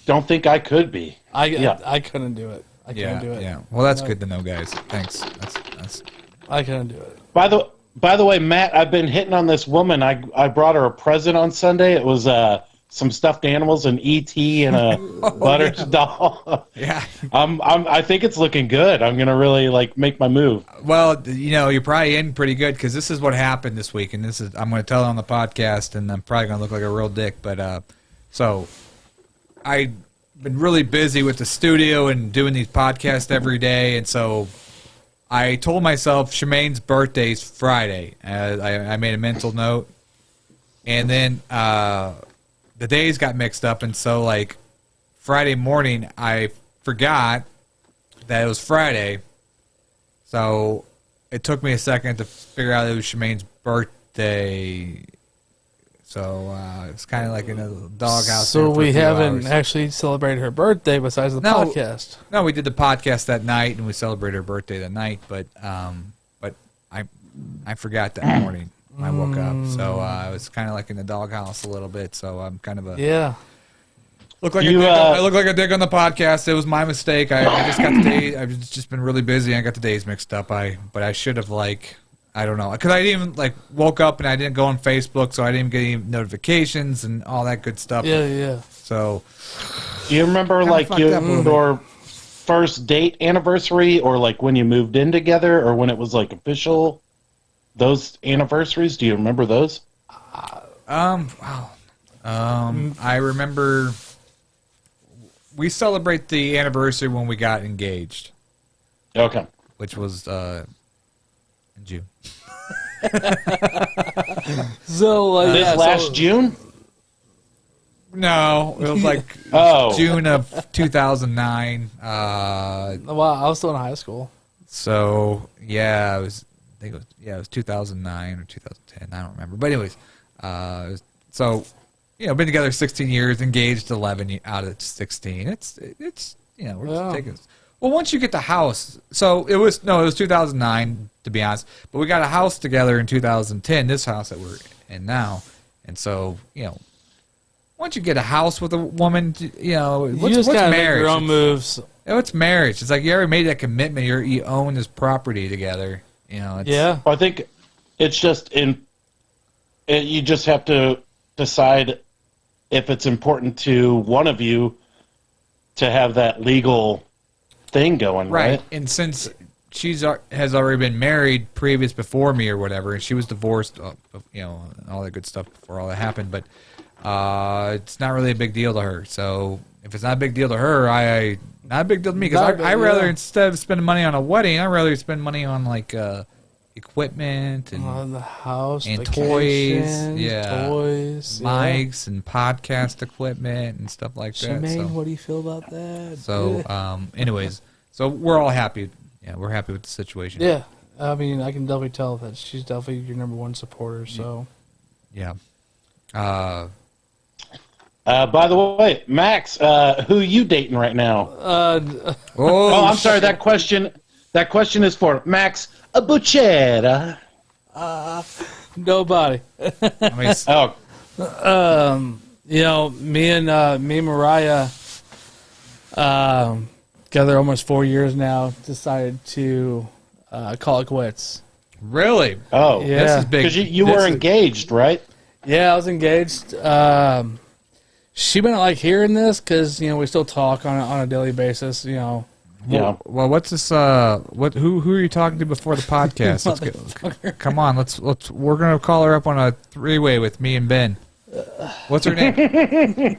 don't think I could be. I couldn't do it. I couldn't do it. Yeah. Well, that's good to know, guys. Thanks. That's. I couldn't do it. By the way, Matt, I've been hitting on this woman. I brought her a present on Sunday. It was some stuffed animals, an ET, and a Butters doll. Yeah. I think it's looking good. I'm gonna really make my move. Well, you're probably in pretty good because this is what happened this week, and I'm going to tell it on the podcast, and I'm probably going to look like a real dick. But so I've been really busy with the studio and doing these podcasts every day, and so I told myself Shemaine's birthday's Friday. I made a mental note, and then the days got mixed up, and so Friday morning I forgot that it was Friday. So it took me a second to figure out it was Shemaine's birthday. So it's kind of like in a doghouse. So we haven't actually celebrated her birthday besides the podcast. No, we did the podcast that night, and we celebrated her birthday that night. But I forgot that morning. I woke up, so I was kind of like in the doghouse a little bit. So I'm kind of yeah. I look like a dick on the podcast. It was my mistake. I just got the day. I've just been really busy. I got the days mixed up. But I should have I don't know, because I didn't even woke up and I didn't go on Facebook, so I didn't get any notifications and all that good stuff. Yeah. So Do you remember Kinda like fucked up a little your first date anniversary, or like when you moved in together, or when it was like official? Those anniversaries, do you remember those? Wow. I remember we celebrate the anniversary when we got engaged, Okay. which was in June. So like This last June? No, it was like Oh. June of 2009. Wow, I was still in high school. So yeah, it was. I think it was 2009 or 2010. I don't remember. But anyways, so been together 16 years, engaged 11 out of 16. It's we're just taking. Well, once you get the house, so it was 2009 to be honest, but we got a house together in 2010. This house that we're in now, and so once you get a house with a woman, what's gotta marriage? make your own moves. It's marriage. It's like you already made that commitment. You own this property together. Yeah. I think it's just you just have to decide if it's important to one of you to have that legal thing going, right? And since has already been married previous before me or whatever, and she was divorced, all that good stuff before all that happened, but it's not really a big deal to her. So if it's not a big deal to her, not a big deal to me, because I rather, instead of spending money on a wedding, I'd rather spend money on like equipment and on the house and toys, mics and podcast equipment and stuff like that. Shemaine, So, what do you feel about that? so anyways, so we're all happy. Yeah, we're happy with the situation. Yeah, I mean, I can definitely tell that she's definitely your number one supporter. So Yeah. By the way, Max, who you dating right now? Oh, I'm sorry. That question is for Max Buzzetta. nobody. Oh, Me and Mariah, together almost 4 years now, decided to call it quits. really? oh, Yeah. This is big. because you This were is- engaged, right? Yeah, I was engaged. She wouldn't like hearing this because we still talk on a daily basis. Yeah. Well, what's this? Who are you talking to before the podcast? Come on, we're gonna call her up on a three-way with me and Ben. What's her name?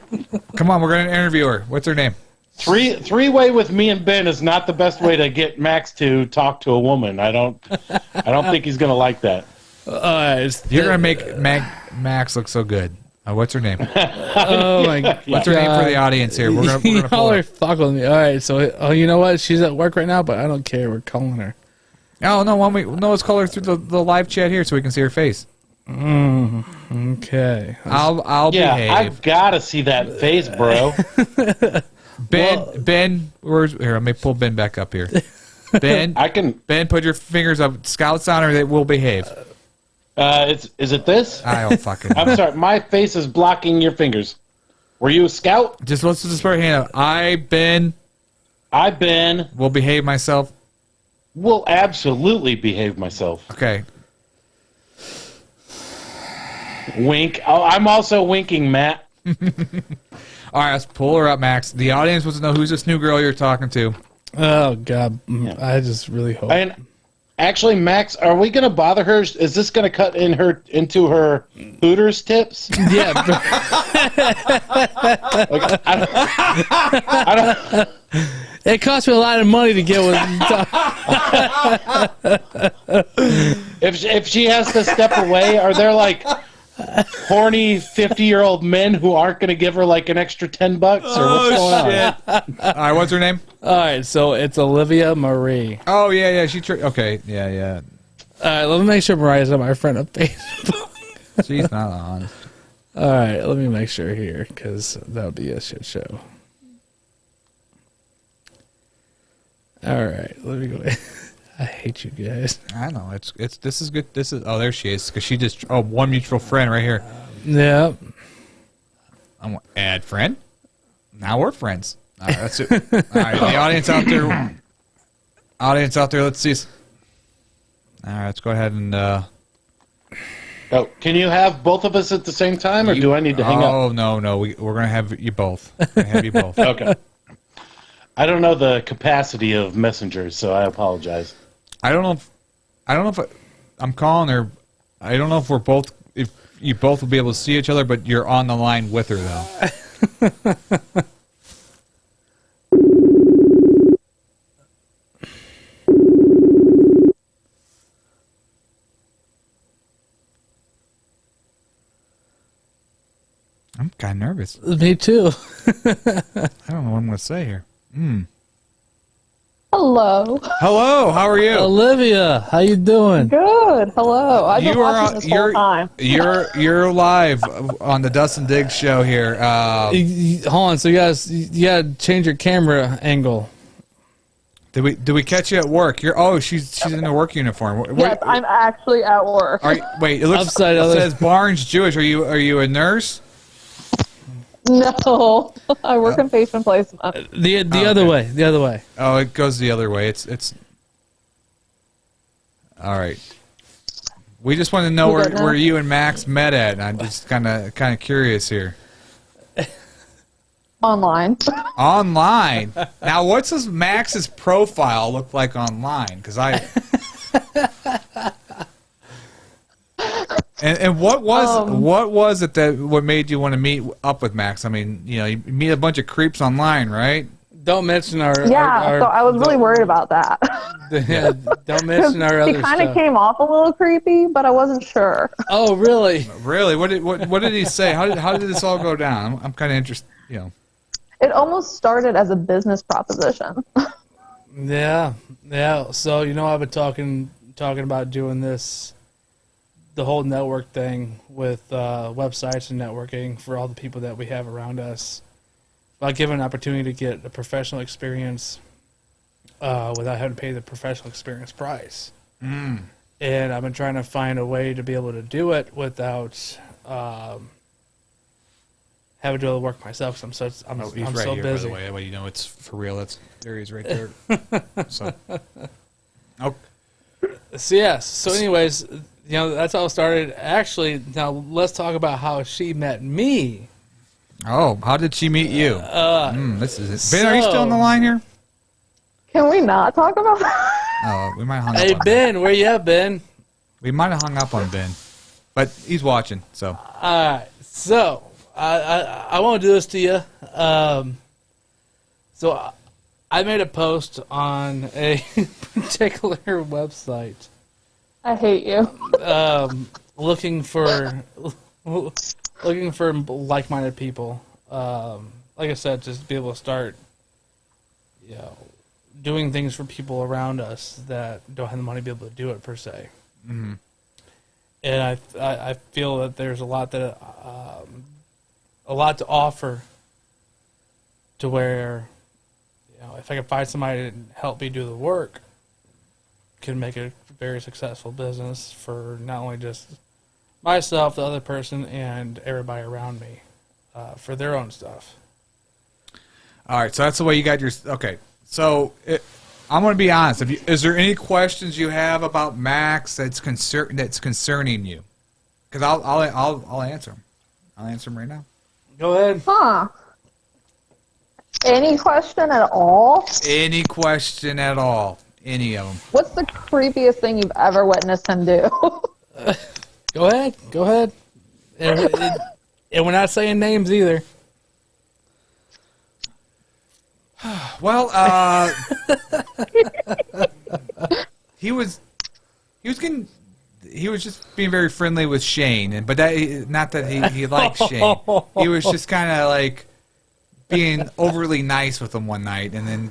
Come on, we're gonna interview her. What's her name? Three-way with me and Ben is not the best way to get Max to talk to a woman. I don't think he's gonna like that. You're gonna make Max look so good. What's her name? Oh my god! What's her name for the audience here? We're gonna pull Y'all her. are fucking with me. All right, so you know what? She's at work right now, but I don't care. We're calling her. Oh no! Let's call her through the live chat here so we can see her face. Okay. I'll behave. I've got to see that face, bro. Ben, here? Let me pull Ben back up here. Ben, I can. Ben, put your fingers up. Scouts on her. They will behave. Is it this? I don't fucking. I'm sorry, my face is blocking your fingers. Were you a scout? Let's just put our hand up. I've been. Will behave myself. Will absolutely behave myself. Okay. Wink. Oh, I'm also winking, Matt. All right, let's pull her up, Max. The audience wants to know who's this new girl you're talking to. Oh god, I just really hope. And actually, Max, are we going to bother her? Is this going to cut into her Hooters tips? Yeah. I don't. It cost me a lot of money to get with. If she has to step away, are there like horny 50-year-old men who aren't going to give her like an extra $10 or what's going on? All right, what's her name? All right, so it's Olivia Marie. Oh yeah. Okay, yeah. All right, let me make sure Mariah's not my friend on Facebook. She's not on. All right, let me make sure here because that would be a shit show. All right, let me go. I hate you guys. I know this is good. There she is because she just one mutual friend right here. Yeah. I'm gonna add friend. Now we're friends. All right, that's it. All right, the audience out there. Let's see. All right, let's go ahead and Oh, can you have both of us at the same time, or do I need to hang up? Oh, no. We're going to have you both. We're gonna have you both. Okay. I don't know the capacity of messengers, so I apologize. I don't know if I'm calling her. I don't know if you both will be able to see each other, but you're on the line with her, though. I'm kind of nervous. Me too. I don't know what I'm going to say here. Hello. Hello, how are you? Olivia, how you doing? Good. Hello. I've been You are watching this whole time. you're live on the Dustin Diggs show here. Hold on, so you gotta change your camera angle. Did we catch you at work? She's in a work uniform. Yes, I'm actually at work. Wait, it looks Upside it other- says Barnes Jewish. Are you a nurse? No, I work in patient placement. The other way. The other way. Oh, it goes the other way. It's all right. We just want to know You good now? where you and Max met at, and I'm just kind of curious here. Online. Online. Now, what's Max's profile look like online? Because I. And what was it what made you want to meet up with Max? I mean, you meet a bunch of creeps online, right? Don't mention our. Yeah, so I was really worried about that. Yeah, don't mention our other He kind of stuff. came off a little creepy, but I wasn't sure. Oh, really? Really? What did he say? How did this all go down? I'm kind of interested. It almost started as a business proposition. Yeah. So I've been talking about doing this, the whole network thing with websites and networking for all the people that we have around us, about giving an opportunity to get a professional experience without having to pay the professional experience price. And I've been trying to find a way to be able to do it without having to do all the work myself. Cause I'm He's so right here, busy. by the way. It's for real. There he is right there. So. Oh. So anyways, that's how it started. Actually, now let's talk about how she met me. Oh, how did she meet you? This is it. Ben, are you still on the line here? Can we not talk about that? Oh, we might have hung Hey up on Ben, where you at, Ben? We might have hung up on Ben, but he's watching. So All right, so I won't do this to you. So I made a post on a particular website. I hate you. Looking for like-minded people. Like I said, just be able to start, doing things for people around us that don't have the money to be able to do it per se. Mhm. And I feel that there's a lot to offer. To where, if I can find somebody to help me do the work, can make a very successful business for not only just myself, the other person, and everybody around me, for their own stuff. all right, so that's the way you got your. Okay, so I'm going to be honest. Is there any questions you have about Max that's concerning you? Because I'll answer them. I'll answer them right now. Go ahead. Huh. Any question at all? Any question at all? Any of them? What's the creepiest thing you've ever witnessed him do? Go ahead. And we're not saying names either. Well, he was just being very friendly with Shane, but not that he liked Shane. He was just kind of like being overly nice with him one night, and then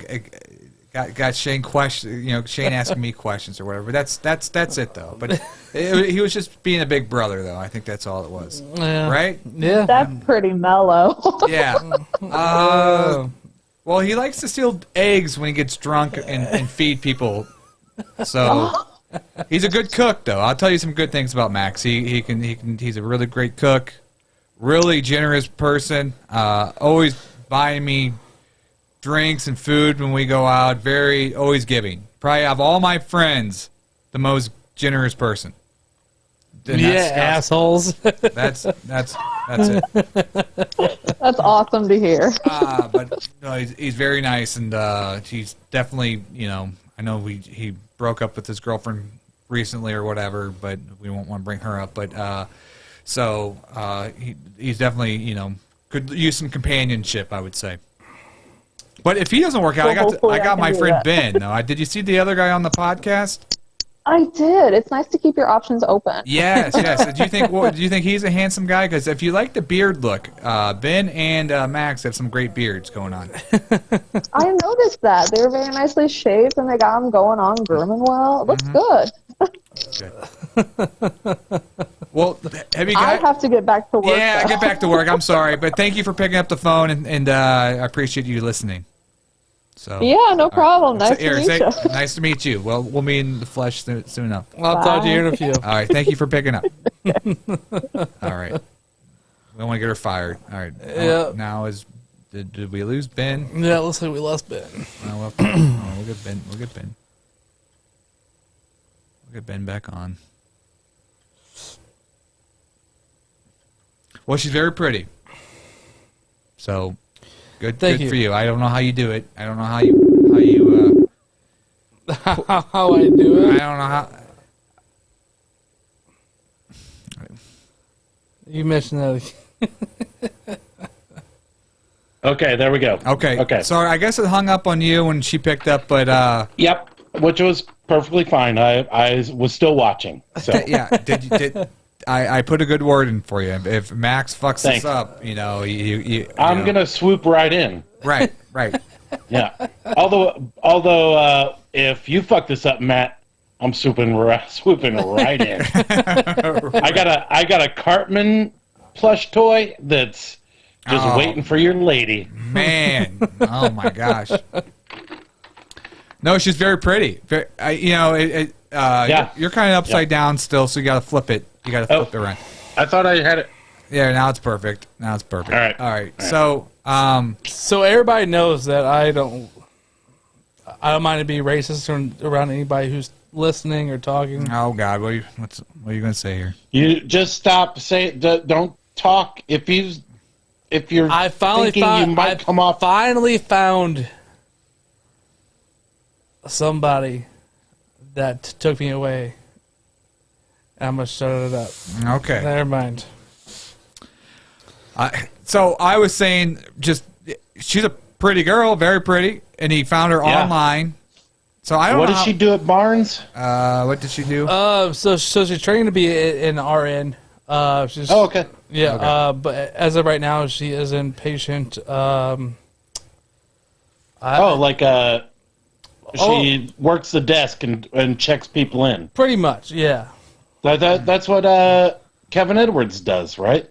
got Shane Shane asking me questions or whatever. But that's it though. But he was just being a big brother though. I think that's all it was. Yeah. Right? Yeah. That's pretty mellow. Yeah. Well, he likes to steal eggs when he gets drunk and feed people. So he's a good cook, though. I'll tell you some good things about Max. He's a really great cook, really generous person. Always buying me drinks and food when we go out. Always giving. Probably of all my friends, the most generous person. then Yeah, Scott's- assholes. That's it. That's awesome to hear. But no, he's very nice, and he's definitely, I know he broke up with his girlfriend recently or whatever, but we won't want to bring her up. But he's definitely, could use some companionship, I would say. But if he doesn't work out, Well, I got my hopefully I can do friend that. Ben. Though, did you see the other guy on the podcast? I did. It's nice to keep your options open. Yes. Do you think he's a handsome guy? Because if you like the beard look, Ben and Max have some great beards going on. I noticed that. They were very nicely shaved and they got them going on, grooming well. It looks good. Well, have you I guys? have to get back to work. Yeah, though. get back to work. I'm sorry, but thank you for picking up the phone, and I appreciate you listening. So Yeah, no problem. Nice to Eric, meet you. Nice to meet you. Well, we'll meet in the flesh soon enough. I'll talk to you in a few. All right, thank you for picking up. All right, we don't want to get her fired. All right. Yeah. Now did we lose Ben? Yeah, looks like we lost Ben. We'll get Ben. We'll get Ben. We'll get Ben back on. Well, she's very pretty. So, good Thank for you. you. I don't know how you do it. I don't know how you How I do I it? don't know how. You mentioned that. Okay, there we go. Okay. Sorry, I guess it hung up on you when she picked up, but Yep, which was perfectly fine. I was still watching. So yeah. Did I put a good word in for you? If Max fucks Thanks. this up, you I'm gonna swoop right in. Right. Yeah. Although if you fuck this up, Matt, I'm swooping right in. I got a Cartman plush toy that's just waiting for your lady. Man, oh my gosh. No, she's very pretty. Yeah. You're kind of upside down still, so you got to flip it. You got to flip it around. I thought I had it. Yeah, now it's perfect. All right. So, So everybody knows that I don't mind to be racist around anybody who's listening or talking. oh God, what are you going to say here? You just stop saying. Don't talk. If you're I finally thinking found. you might come off. Finally found somebody that took me away. I'm gonna shut it up. Okay. Never mind. So I was saying, just she's a pretty girl, very pretty, and he found her Yeah. online. So I don't What know. did she do at Barnes? What did she do? So she's trained to be an RN. She's, Oh, okay. Yeah. Okay. But as of right now, she is inpatient. She works the desk and checks people in. Pretty much, yeah. That's what Kevin Edwards does, right?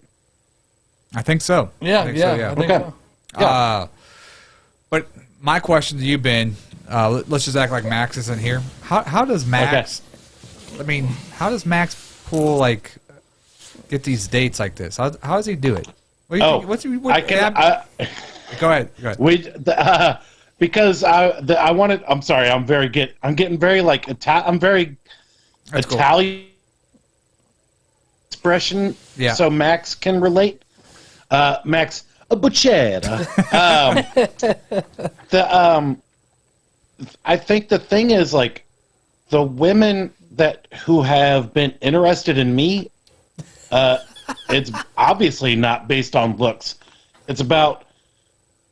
I think so. Yeah, I think yeah. so, yeah. I think Okay. so. Yeah. But my question to you, Ben, let's just act like Max isn't here. How does Max? I mean, how does Max pull get these dates like this? How does he do it? What do you think? I can. Go ahead. Because I wanted. I'm sorry. I'm getting very I'm very That's cool. Italian expression. Yeah. So Max can relate. Max Buzzetta. I think the thing is the women who have been interested in me. It's obviously not based on looks. It's about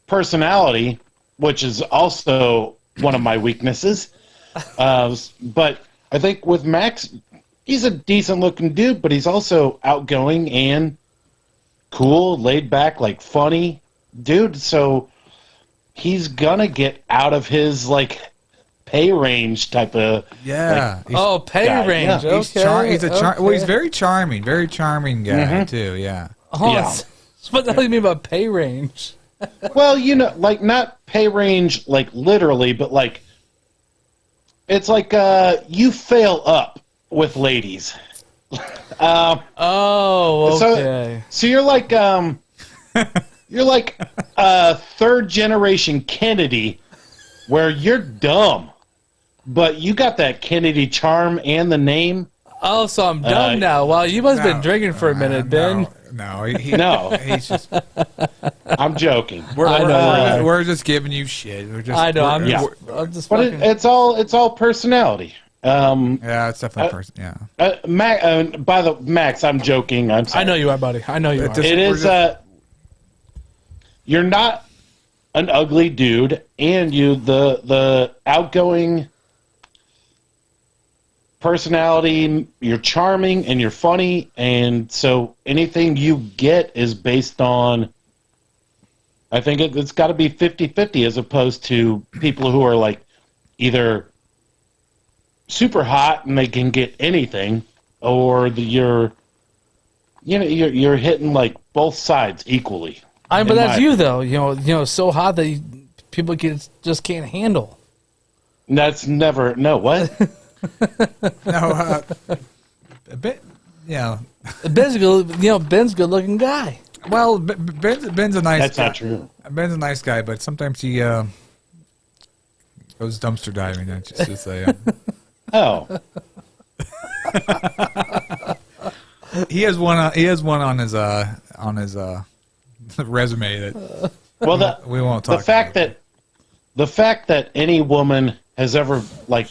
personality, which is also one of my weaknesses. But I think with Max, he's a decent-looking dude, but he's also outgoing and cool, laid back, funny dude. So he's gonna get out of his pay range type of Yeah. Pay guy, range. yeah. Okay. He's very charming guy Mm-hmm. too. Yeah. Yeah. What the hell do you mean by pay range? Well, not pay range literally, but it's you fail up with ladies. Oh, okay. So you're third generation Kennedy, where you're dumb, but you got that Kennedy charm and the name. Oh, so I'm done now. Well, you must have been drinking for a minute, Ben. No, No. he's just. I'm joking. We're just giving you shit. I know. I'm just But fucking. it's all personality. Yeah, it's definitely person. Yeah. Max, I'm joking. I'm sorry. I know you are, buddy. I know you are. It is. You're not an ugly dude, and the outgoing personality. You're charming and you're funny, and so anything you get is based on. I think it's got to be 50-50 as opposed to people who are like either super hot and they can get anything, or you're hitting like both sides equally. But that's you though. You know, so hot that people just can't handle. That's never what. No, a bit. Yeah. Ben's a good-looking guy. Well, Ben's a nice. That's guy. not true. Ben's a nice guy, but sometimes he goes dumpster diving. That's just to say. Oh, He has one on his resume that well, we won't talk. The fact that any woman has ever like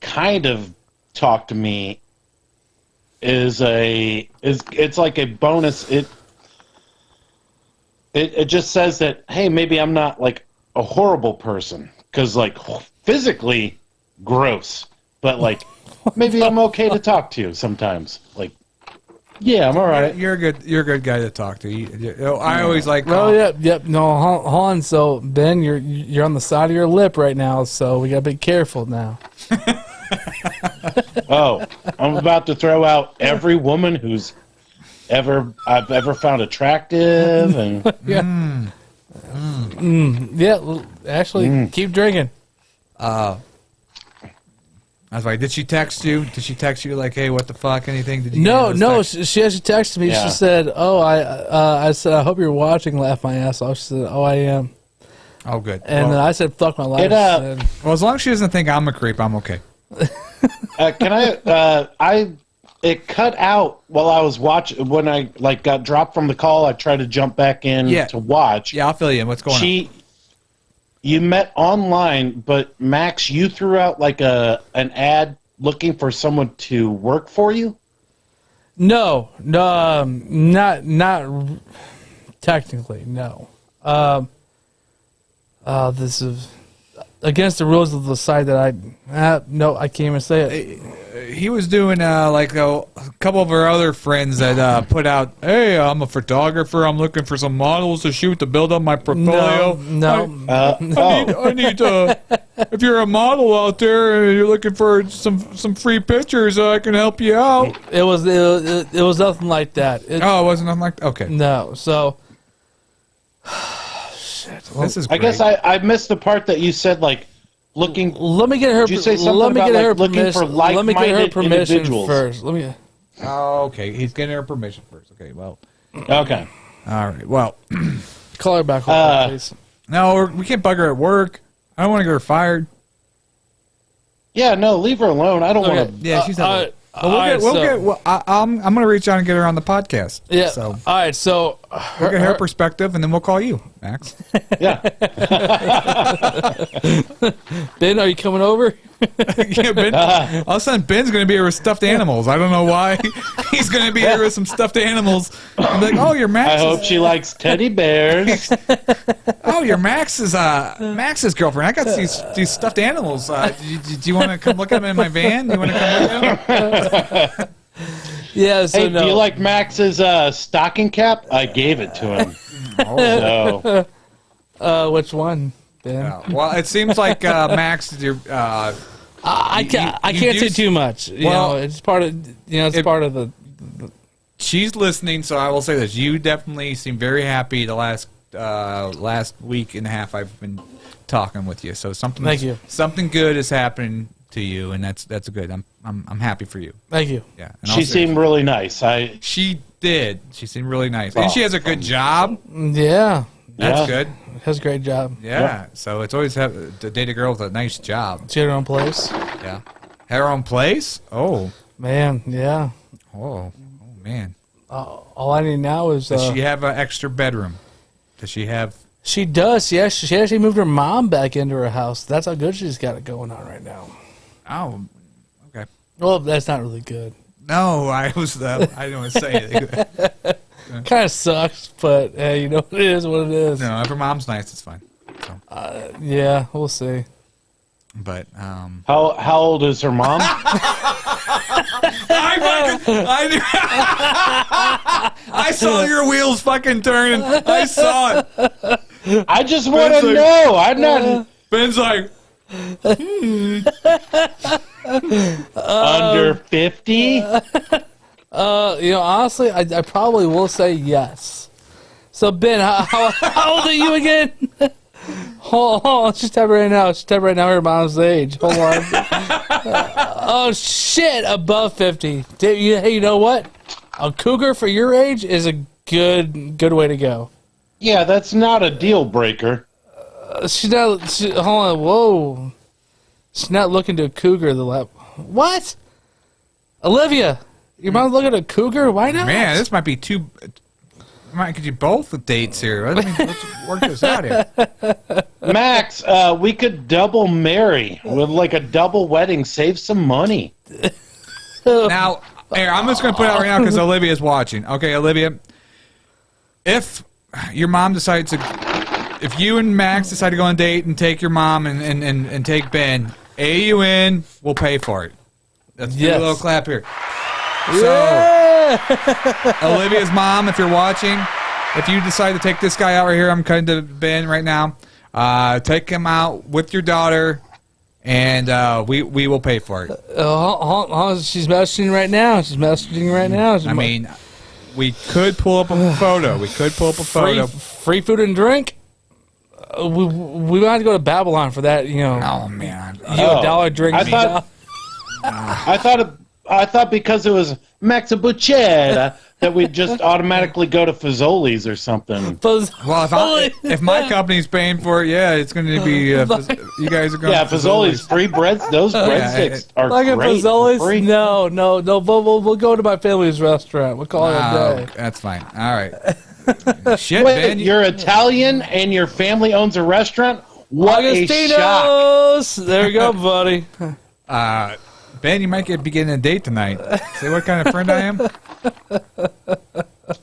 kind of talked to me is it's like a bonus. It just says that, hey, maybe I'm not like a horrible person, because like physically gross, but like maybe I'm okay to talk to sometimes. Like, yeah, I'm all right. You're a good guy to talk to. I always like. Oh, yep. No, hold on. So Ben, you're on the side of your lip right now, so we gotta be careful now. Oh, I'm about to throw out every woman I've ever found attractive, and Yeah, actually, keep drinking. I was like, did she text you? Did she text you like, hey, what the fuck? Anything? Did you No, get no. those texts? She actually texted me. Yeah. She said, "Oh, I said, I hope you're watching." Laugh my ass off. She said, "Oh, I am." Oh, good. And then I said, "Fuck my life." It, And- well, as long as she doesn't think I'm a creep, I'm okay. can it cut out while I was watching. When I like got dropped from the call, I tried to jump back in to watch. Yeah, I'll fill you in. What's going on? You met online, but Max, you threw out like an ad looking for someone to work for you. No, not technically. No. This is against the rules of the site that no, I can't even say it. He was doing like a couple of our other friends that put out, hey, I'm a photographer. I'm looking for some models to shoot to build up my portfolio. No. I need if you're a model out there and you're looking for some free pictures, I can help you out. It was nothing like that. It wasn't nothing like that? Okay. No. So. Shit. This is great. I guess I missed the part that you said like looking. Let me get her. Did you say something let me about, get her like, looking for permission. Let me get her like-minded permission individuals? first. Let me. Oh, okay. He's getting her permission first. Okay, well. Okay. All right. Well, Call her back over, please. no, we can't bug her at work. I don't want to get her fired. Yeah, no, leave her alone. I don't want to. Yeah, she's not. I'm gonna reach out and get her on the podcast. Yeah. So all right. So we'll get her perspective, and then we'll call you, Max. Yeah. Ben, are you coming over? Yeah, Ben, all of a sudden, Ben's gonna be here with stuffed animals. I don't know why. He's gonna be here with some stuffed animals. I'm like, oh, you're Max. I hope she likes teddy bears. Oh, you're Max's girlfriend. I got these stuffed animals. Do you want to come look at them in my van? You want to come look at them? Yeah. So Hey, no. do you like Max's stocking cap? I gave it to him. Oh, Which one, Ben? no. Well, it seems like Max, I can't say too much. You Well, know, it's part of. You know, it's part of the. she's listening, so I will say this: you definitely seem very happy the last week and a half I've been talking with you. So Thank you. something good is happening to you, and that's good. I'm happy for you. Thank you. Yeah, She seemed really nice. She did. She seemed really nice, and she has a good job. Yeah. That's Yeah. good. Has a great job. Yeah. So it's always to date a girl with a nice job. She had her own place. Yeah. Her own place. Oh. Man, yeah. Oh man. All I need now is... Does she have an extra bedroom? Does she have... She does, yeah. She actually moved her mom back into her house. That's how good she's got it going on right now. Oh, okay. Well, that's not really good. No, I didn't want to say it. Kind of sucks, but hey, you know, it is what it is. No, if her mom's nice, it's fine. So. Yeah, we'll see. But How old is her mom? I saw your wheels fucking turning. I saw it. I just want to know. I'm not Ben's like under 50. You know, honestly, I probably will say yes. So Ben, how old are you again? Hold on, she's typing right now. She's typing right now her mom's age. Hold on. Oh shit, above 50. Hey, you know what? A cougar for your age is a good way to go. Yeah, that's not a deal breaker. Hold on, whoa. She's not looking to a cougar. What? Olivia, your mom's looking at a cougar? Why not? man, this might be too. Might get you both dates here. Let's work this out here. Max, we could double marry with like a double wedding. Save some money. Now, here, I'm just going to put it out right now because Olivia's watching. Okay, Olivia, if your mom decides to, if you and Max decide to go on a date and take your mom and take Ben, you in, we'll pay for it. Let's do a little clap here. So, Olivia's mom, if you're watching, if you decide to take this guy out right here, I'm cutting to Ben right now. Take him out with your daughter, and we will pay for it. She's messaging right now. I mean, we could pull up a photo. Free food and drink. We might have to go to Babylon for that. You know. Oh man. $1 drink. I thought because it was Max Buzzetta that we'd just automatically go to Fazoli's or something. Well, if my company's paying for it, yeah, it's going to be you guys are going. Yeah, Fazoli's free breads. Those breadsticks are like great. Fazoli's? Free. No. We'll go to my family's restaurant. We'll call it a day. That's fine. All right. Shit, Wait, Ben. you're Italian and your family owns a restaurant? What a shock! Augustino's! There you go, buddy. Ben, you might be getting a date tonight. See what kind of friend I am?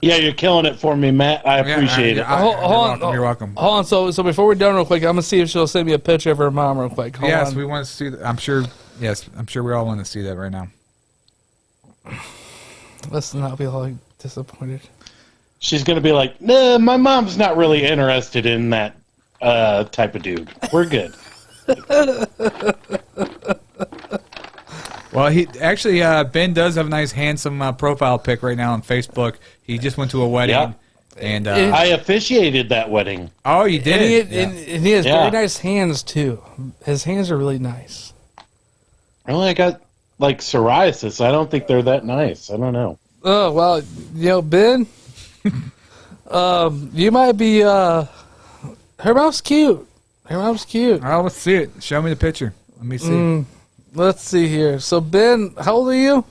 Yeah, you're killing it for me, Matt. I appreciate it. You're welcome. Hold on. So before we're done real quick, I'm going to see if she'll send me a picture of her mom real quick. Hold on. We want to see that. I'm sure we all want to see that right now. Let's not be all disappointed. She's going to be like, nah, my mom's not really interested in that type of dude. We're good. Well, he actually Ben does have a nice, handsome profile pic right now on Facebook. He just went to a wedding, Yeah. and I officiated that wedding. oh, you did. And he has very nice hands too. His hands are really nice. Well, I got like psoriasis. I don't think they're that nice. I don't know. Oh well, you know, Ben. You might be. Her mom's cute. Oh, let's see it. Show me the picture. Let me see. Let's see here. So Ben, how old are you?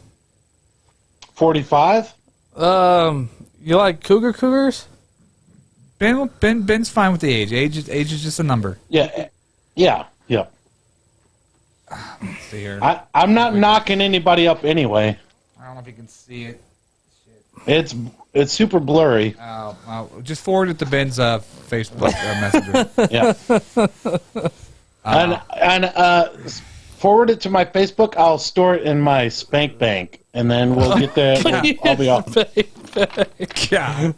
45? You like cougars? Ben's fine with the age. Age is just a number. Yeah. Let's see here. I'm not knocking anybody up anyway. I don't know if you can see it. Shit. It's super blurry. Just forward it to Ben's Facebook messenger. Yeah. And forward it to my Facebook. I'll store it in my Spank Bank, and then we'll get there. I'll be off. Yeah.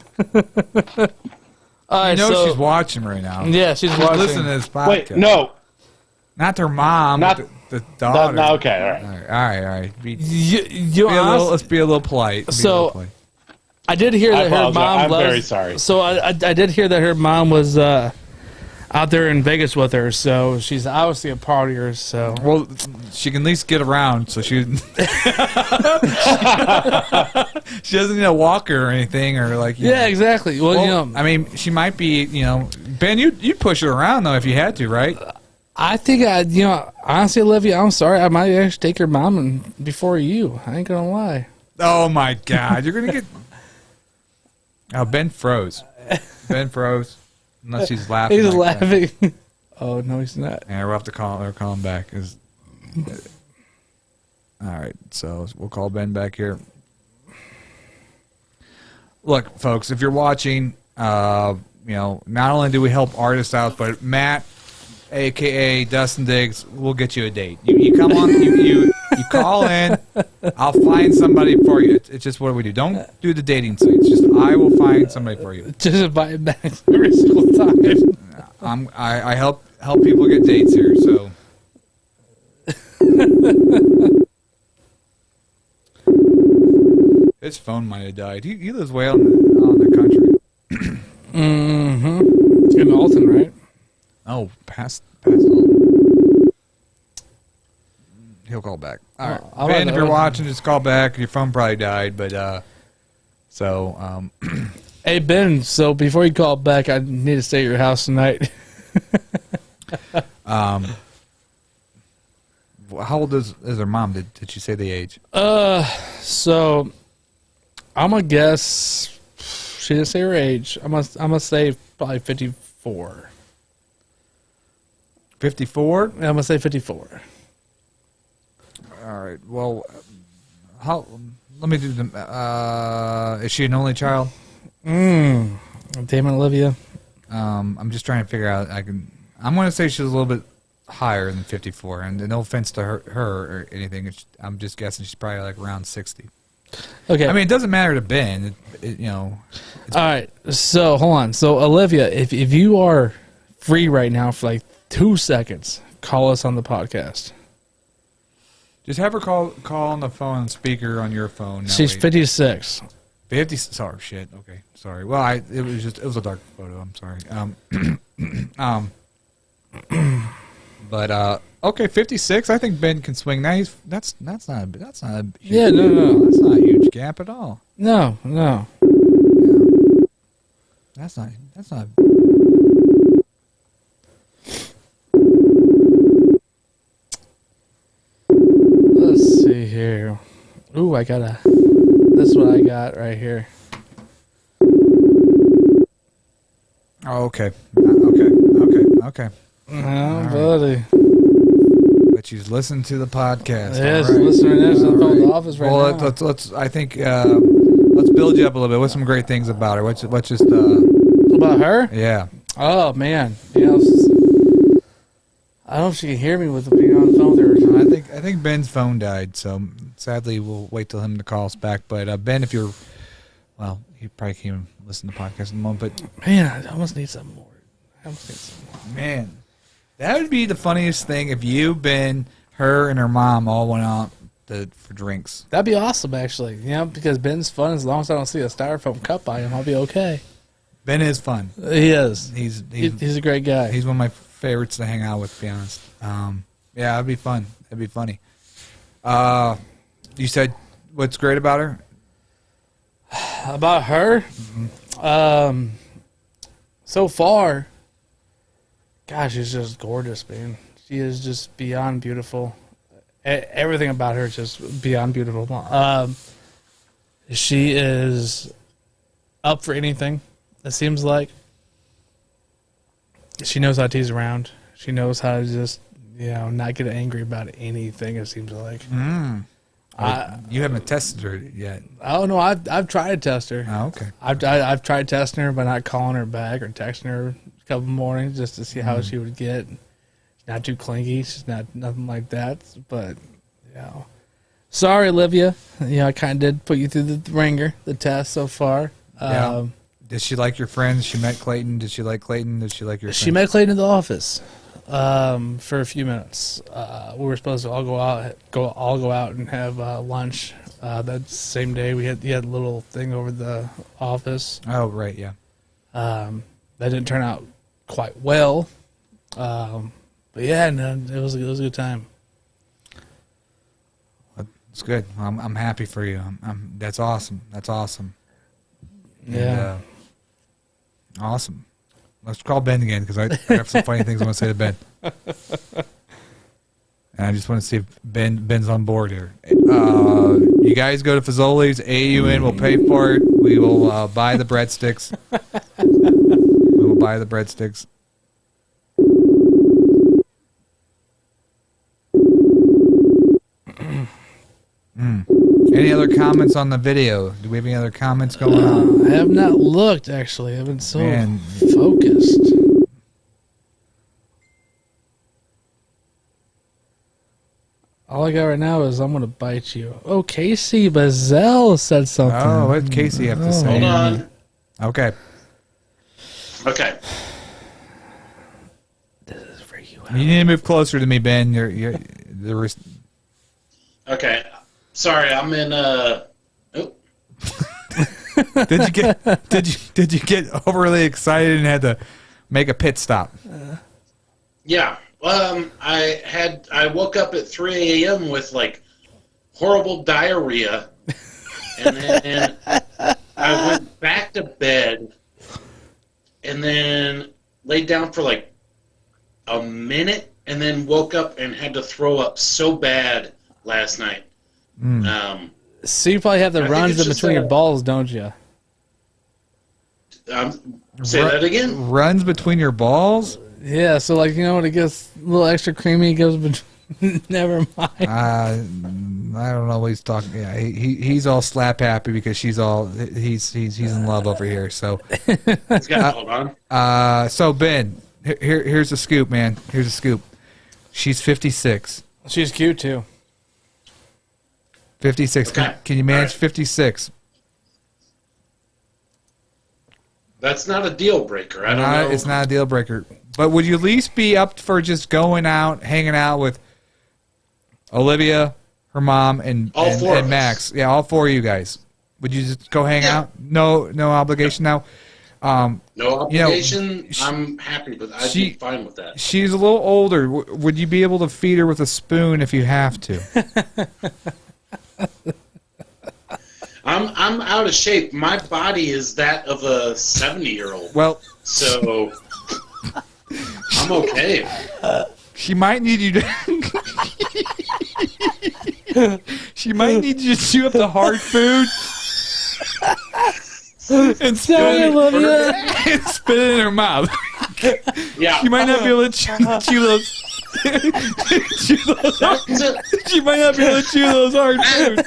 All right, she's watching right now. Yeah, she's watching. Listen to this podcast. Wait, no. Not her mom. Not the daughter. No, okay, all right. Let's be a little polite. I did hear that her mom. I'm very sorry. So I did hear that her mom was out there in Vegas with her. So she's obviously a partier. So well, she can at least get around. So she she doesn't need a walker or anything or like. Yeah, exactly. Well, I mean, she might be. Ben, you'd push her around though if you had to, right? I think honestly, Olivia, I'm sorry. I might actually take your mom before you. I ain't gonna lie. Oh my God, you're gonna get. Oh, Ben froze. Ben froze. Unless he's laughing. He's like laughing. Oh no, he's not. Yeah, we'll have to call him back. All right, so we'll call Ben back here. Look, folks, if you're watching, not only do we help artists out, but Matt, a.k.a. Dustin Diggs, we'll get you a date. You come on, you call in, I'll find somebody for you. It's just what we do. Don't do the dating sites. Just I will find somebody for you. Just invite him back every single time. I help people get dates here, so. His phone might have died. He lives way out in the country. Mm-hmm. In Alton, right? Oh, past Alton. He'll call back. All right, Ben, if you're watching, just call back. Your phone probably died, but Hey Ben, so before you call back, I need to stay at your house tonight. How old is her mom? Did she say the age? So I'm gonna guess she didn't say her age. I'm gonna say probably 54. 54? I'm gonna say 54. All right. Well, let me do the. Is she an only child? Damn it, Olivia. I'm just trying to figure out. I'm going to say she's a little bit higher than 54, and no offense to her or anything. I'm just guessing she's probably like around 60. Okay. I mean, it doesn't matter to Ben. All right. So hold on. So Olivia, if you are free right now for like 2 seconds, call us on the podcast. Just have her call on the phone speaker on your phone. She's 56. 50. Sorry, shit. Okay, sorry. Well, it was a dark photo. I'm sorry. But okay, 56. I think Ben can swing that. That's not a huge, Yeah, no. That's not a huge gap at all. No. Yeah. That's not. Let's see here. Ooh, this is what I got right here. Oh, okay. Okay. Oh, buddy. But she's listening to the podcast. Yes, all right. listening to the phone in the office right Well, now. let's. I think let's build you up a little bit. What's some great things about her? What's just About her? yeah. Oh, man. I don't know if she can hear me with being on the phone there. I think Ben's phone died, so sadly we'll wait till him to call us back. But Ben, if you're, well, you probably can't even listen to the podcast at the moment. But Man, I almost need some more. man, that would be the funniest thing if you, Ben, her, and her mom all went out for drinks. That'd be awesome, actually. Because Ben's fun. As long as I don't see a styrofoam cup by him, I'll be okay. Ben is fun. He is. He's a great guy. He's one of my favorites to hang out with, to be honest. Yeah, it'd be fun. It'd be funny. You said what's great about her? About her? Mm-hmm. So far, gosh, she's just gorgeous, man. She is just beyond beautiful. Everything about her is just beyond beautiful. She is up for anything, it seems like. She knows how to tease around. She knows how to just, not get angry about anything, it seems like. You haven't tested her yet. Oh, no, I've tried to test her. Oh, okay. I've tried testing her by not calling her back or texting her a couple mornings just to see how she would get. She's not too clingy. She's nothing like that. But, sorry, Olivia. I kind of did put you through the ringer, the test so far. Yeah. Did she like your friends? She met Clayton. Did she like Clayton? Did she like your friends? She met Clayton in the office for a few minutes. We were supposed to all go out and have lunch. That same day, he had a little thing over the office. Oh, right, yeah. That didn't turn out quite well. But yeah, no, it was a good time. It's good. I'm happy for you. That's awesome. That's awesome. Yeah. And, awesome. Let's call Ben again because I have some funny things I want to say to Ben. And I just want to see if Ben's on board here. You guys go to Fazoli's, AUN will pay for it. We will buy the breadsticks. We will buy the breadsticks. Any other comments on the video? Do we have any other comments going on? I have not looked, actually. I've been so Man. focused. All I got right now is I'm going to bite you. Oh, Casey Bazell said something. Oh, what did Casey have to say? Hold on. Okay. Okay. This is for you. You need to move closer to me, Ben. Okay. Sorry, I'm in Did you get overly excited and had to make a pit stop? Yeah. I woke up at 3 a.m. with like horrible diarrhea, and then I went back to bed, and then laid down for like a minute, and then woke up and had to throw up so bad last night. So you probably have the I think runs it's in just between your balls, don't you? Say that again. Runs between your balls? Yeah, so like, you know, when it gets a little extra creamy, it goes between... Never mind. I don't know what he's talking. Yeah, he's all slap happy because he's in love over here. So, Hold on. So Ben, here's the scoop, man. Here's the scoop. She's 56. She's cute, too. 56. Okay. Can you manage All right. 56? That's not a deal breaker. I don't know. It's not a deal breaker. But would you at least be up for just going out, hanging out with Olivia, her mom, and All four of us. Max? Yeah, all four of you guys. Would you just go hang out? No obligation now. No obligation. You know, I'm happy with. I'd be fine with that. She's a little older. Would you be able to feed her with a spoon if you have to? I'm out of shape. My body is that of a 70-year-old. Well, so I'm okay. she might need you to. She might need you to chew up the hard food and spit it in her mouth. Yeah. She might not be able to chew those. She might not be able to chew those hard food.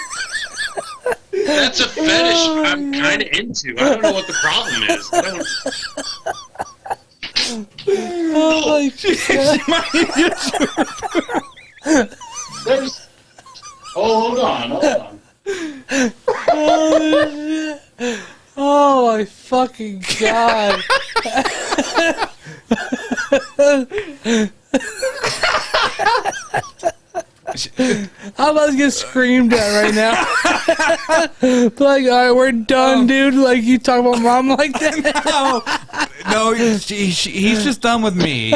That's a fetish I'm kind of into. I don't know what the problem is. She might need you to chew. Hold on. Oh my fucking god. I'm about to get screamed at right now. Like, all right, we're done, dude. Like, you talk about mom like that? No, he's just done with me.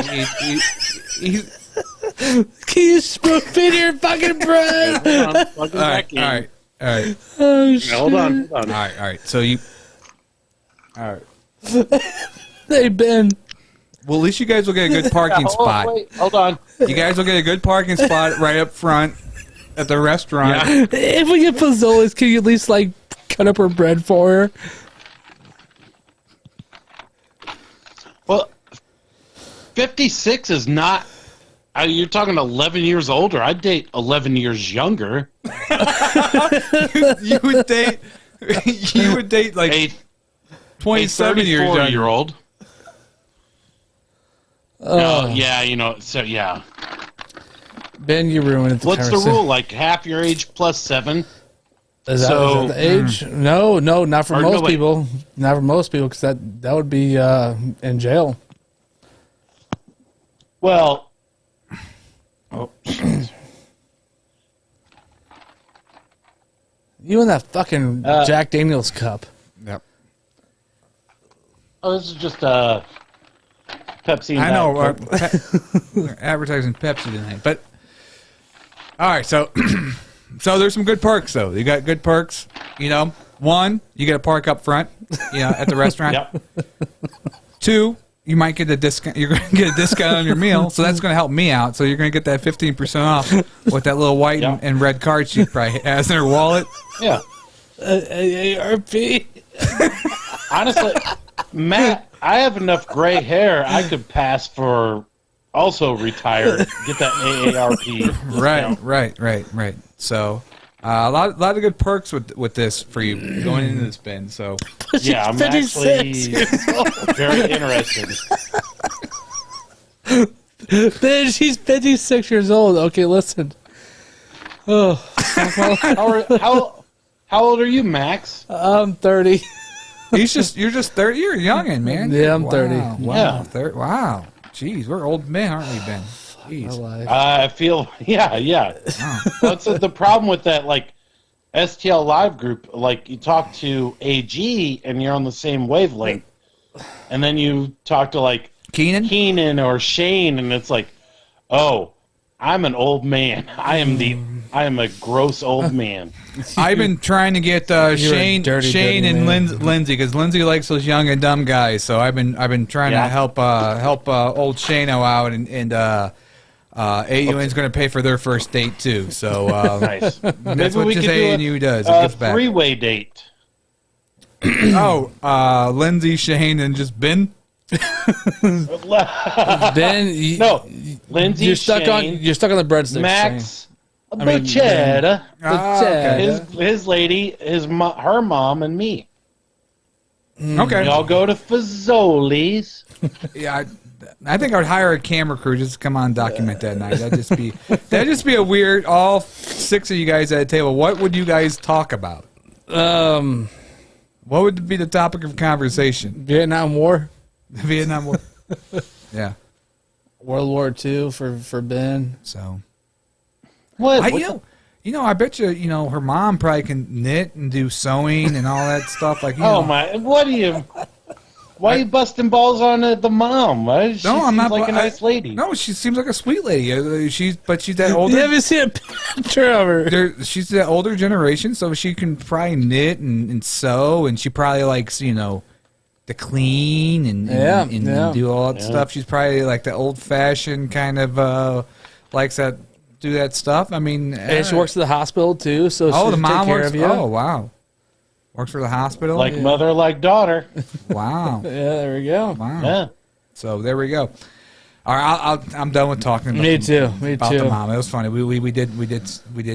Can you spoon in your fucking bread? All right. Oh, shit. Hold on. All right. So you. All right. Hey, Ben. Well, at least you guys will get a good parking spot. Wait, hold on. You guys will get a good parking spot right up front at the restaurant. Yeah. If we get Fazoli's, can you at least, like, cut up her bread for her? Well, 56 is not. You're talking 11 years older. I'd date 11 years younger. You would date. You would date like 27 years younger. Year old. Yeah, so yeah. Ben, you ruined the What's the conversation. rule? Like half your age plus 7? Is that the age? No, not for most wait. people. Not for most people, because that would be in jail. Well. You and that fucking Jack Daniels cup. Yep. Oh, this is just Pepsi. And I know. Coke. We're advertising Pepsi tonight, but all right. So, so there's some good perks though. You got good perks. One, you get a park up front. At the restaurant. Yep. 2, you might get a discount. You're going to get a discount on your meal, so that's going to help me out. So you're going to get that 15% off with that little white and red card she probably has in her wallet. Yeah. AARP. Honestly, Matt, I have enough gray hair. I could pass for also retired. Get that AARP. Right. So a lot of good perks with this for you going into this, Ben. So yeah, I'm actually very interested. Ben, she's 56 years old. Okay, listen. Oh, how old are you, Max? I'm 30. you're just 30. You're a youngin', man. Yeah, I'm 30. Wow. Yeah. Wow. Jeez, we're old men, aren't we, Ben? Jeez. I feel, yeah. Well, it's the problem with that, like, STL Live group, like, you talk to AG and you're on the same wavelength, and then you talk to, like, Keenan or Shane, and it's like, oh, I'm an old man. I am a gross old man. I've been trying to get Shane and Lindsay, because Lindsay likes those young and dumb guys. So I've been trying to help old Shano out, and AUN's going to pay for their first date too. So Nice. that's what just ANU does. It A gives back. three-way date. Lindsay, Shane, and just Ben. Ben, No, Lindsay, you're stuck Shane, on the breadsticks. Max, I mean, Buzzetta, Okay. his lady, her mom, and me. Okay. We all go to Fazoli's. Yeah, I think I would hire a camera crew just to come on and document that night. That'd just be a weird. All 6 of you guys at a table. What would you guys talk about? What would be the topic of conversation? Vietnam War, Vietnam War. Yeah. World War II for Ben. So. What? I bet you, her mom probably can knit and do sewing and all that stuff. Like, my! What are you? Why are you busting balls on the mom? She I'm not. like a nice lady. No, she seems like a sweet lady. She's that older. You haven't seen a picture of her. She's that older generation, so she can probably knit and sew, and she probably likes, to clean and do all that stuff. She's probably like the old fashioned kind of likes that. Do that stuff. I mean, And she works at the hospital too, so the she'll mom take care works. of you. Oh wow, works for the hospital. Like mother, like daughter. Wow. Yeah, there we go. Wow. Yeah. So there we go. All right, I'm done with talking. About Me too. About the mom. It was funny. We did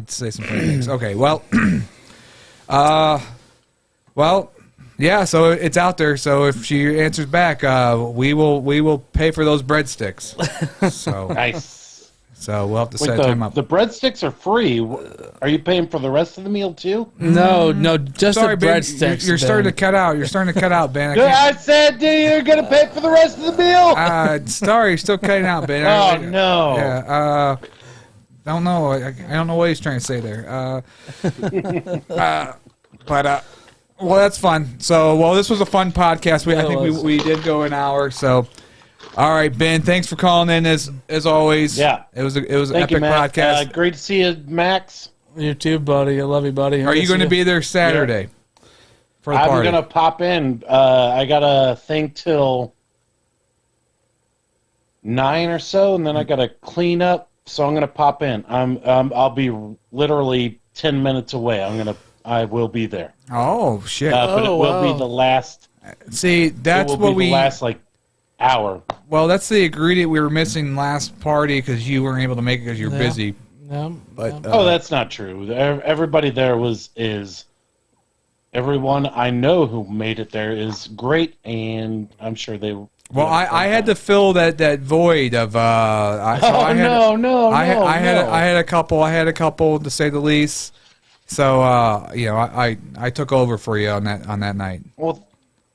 say some funny things. Okay. Well. Yeah. So it's out there. So if she answers back, we will pay for those breadsticks. So Nice. So we'll have to Wait, set time up. the breadsticks are free. Are you paying for the rest of the meal too? No, just Sorry, the Ben, breadsticks. you're starting to cut out. You're starting to cut out, Ben. I said, you're gonna pay for the rest of the meal. Sorry, you're still cutting out, Ben. Oh no. Yeah. Don't know. I don't know what he's trying to say there. Well, that's fun. So, this was a fun podcast. I think we did go an hour. So, all right, Ben. Thanks for calling in as always. Yeah. It was an Thank you, epic Matt. podcast. Great to see you, Max. You too, buddy. I love you, buddy. Are you going to be there Saturday for the I'm party? gonna pop in. I got a thing till 9 or so, and then I gotta clean up. So I'm gonna pop in. I'll be literally 10 minutes away. I will be there. Oh shit! But it will be the last. See, that's it will what be the last hour. Well, that's the ingredient we were missing last party because you weren't able to make it because you're busy. No, But That's not true. Everybody there is. Everyone I know who made it there is great, and I'm sure they. Well, I had to fill that void of. I had a couple to say the least. So I took over for you on that night. Well,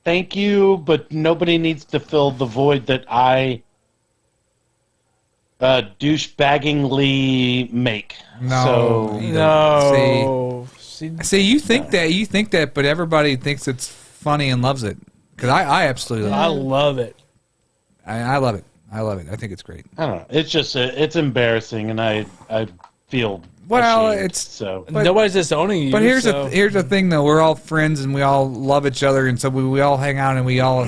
thank you, but nobody needs to fill the void that I douchebaggingly make. No, no. See, you think that, but everybody thinks it's funny and loves it. Because I absolutely love it. I love it. I love it. I think it's great. I don't know. It's just it's embarrassing, and I feel ashamed, so. Nobody's disowning you. But here's the thing, though. We're all friends, and we all love each other, and so we all hang out, and we all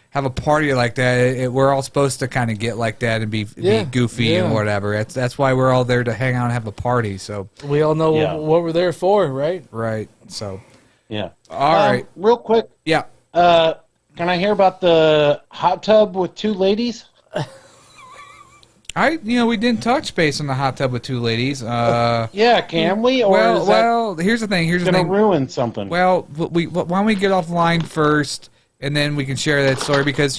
have a party like that. We're all supposed to kind of get like that and be goofy and whatever. That's why we're all there to hang out and have a party. So we all know what we're there for, right? Right. So yeah. All right. Real quick. Yeah. Can I hear about the hot tub with 2 ladies? We didn't touch base on the hot tub with 2 ladies. Yeah, can we? Or well, here's the thing. Here's the thing. Gonna ruin something. Well, why don't we get offline first, and then we can share that story because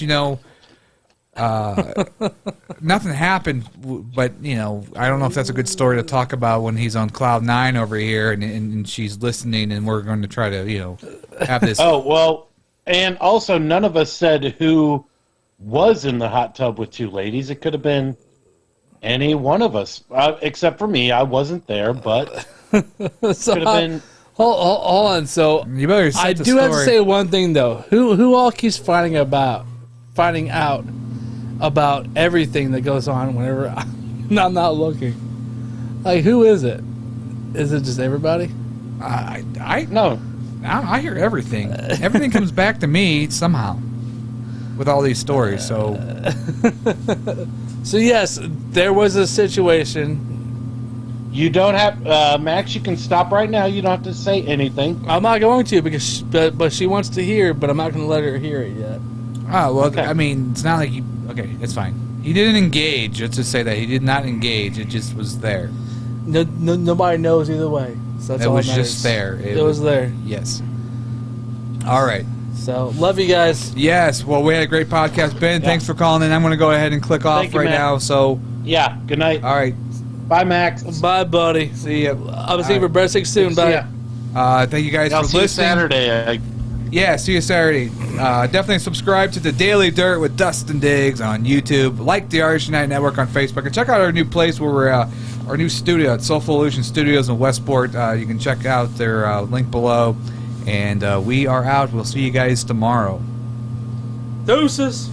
nothing happened. But I don't know if that's a good story to talk about when he's on cloud 9 over here, and she's listening, and we're going to try to have this. Oh well, and also none of us said who was in the hot tub with 2 ladies. It could have been any one of us, except for me. I wasn't there, but so could have been. Hold on. So you better. I do have to say one thing though. Who all keeps finding out about everything that goes on whenever I'm not looking? Like, who is it? Is it just everybody? No. I hear everything. Everything comes back to me somehow with all these stories. So. So yes, there was a situation. You don't have Max. You can stop right now. You don't have to say anything. I'm not going to because but she wants to hear, but I'm not going to let her hear it yet. Oh well, Okay. I mean, it's not like you. Okay, it's fine. He didn't engage. Let's just say that he did not engage. It just was there. No, nobody knows either way. So that's It all was that matters. just there. It was there. Yes. All right. So love you guys. Yes. Well, we had a great podcast, Ben. Thanks for calling in. I'm going to go ahead and click off Thank you, right Matt. now. So. Yeah. Good night. All right. Bye, Max. Bye, buddy. See ya. I'll see you for breadsticks soon. Bye. Thank you guys I'll for see you listening. Saturday. Yeah, see you Saturday. Definitely subscribe to the Daily Dirt with Dustin Diggs on YouTube. Like the Irish United Network on Facebook, and check out our new place where we're our new studio at Soulful Illusion Studios in Westport. You can check out their link below. And we are out. We'll see you guys tomorrow. Deuces.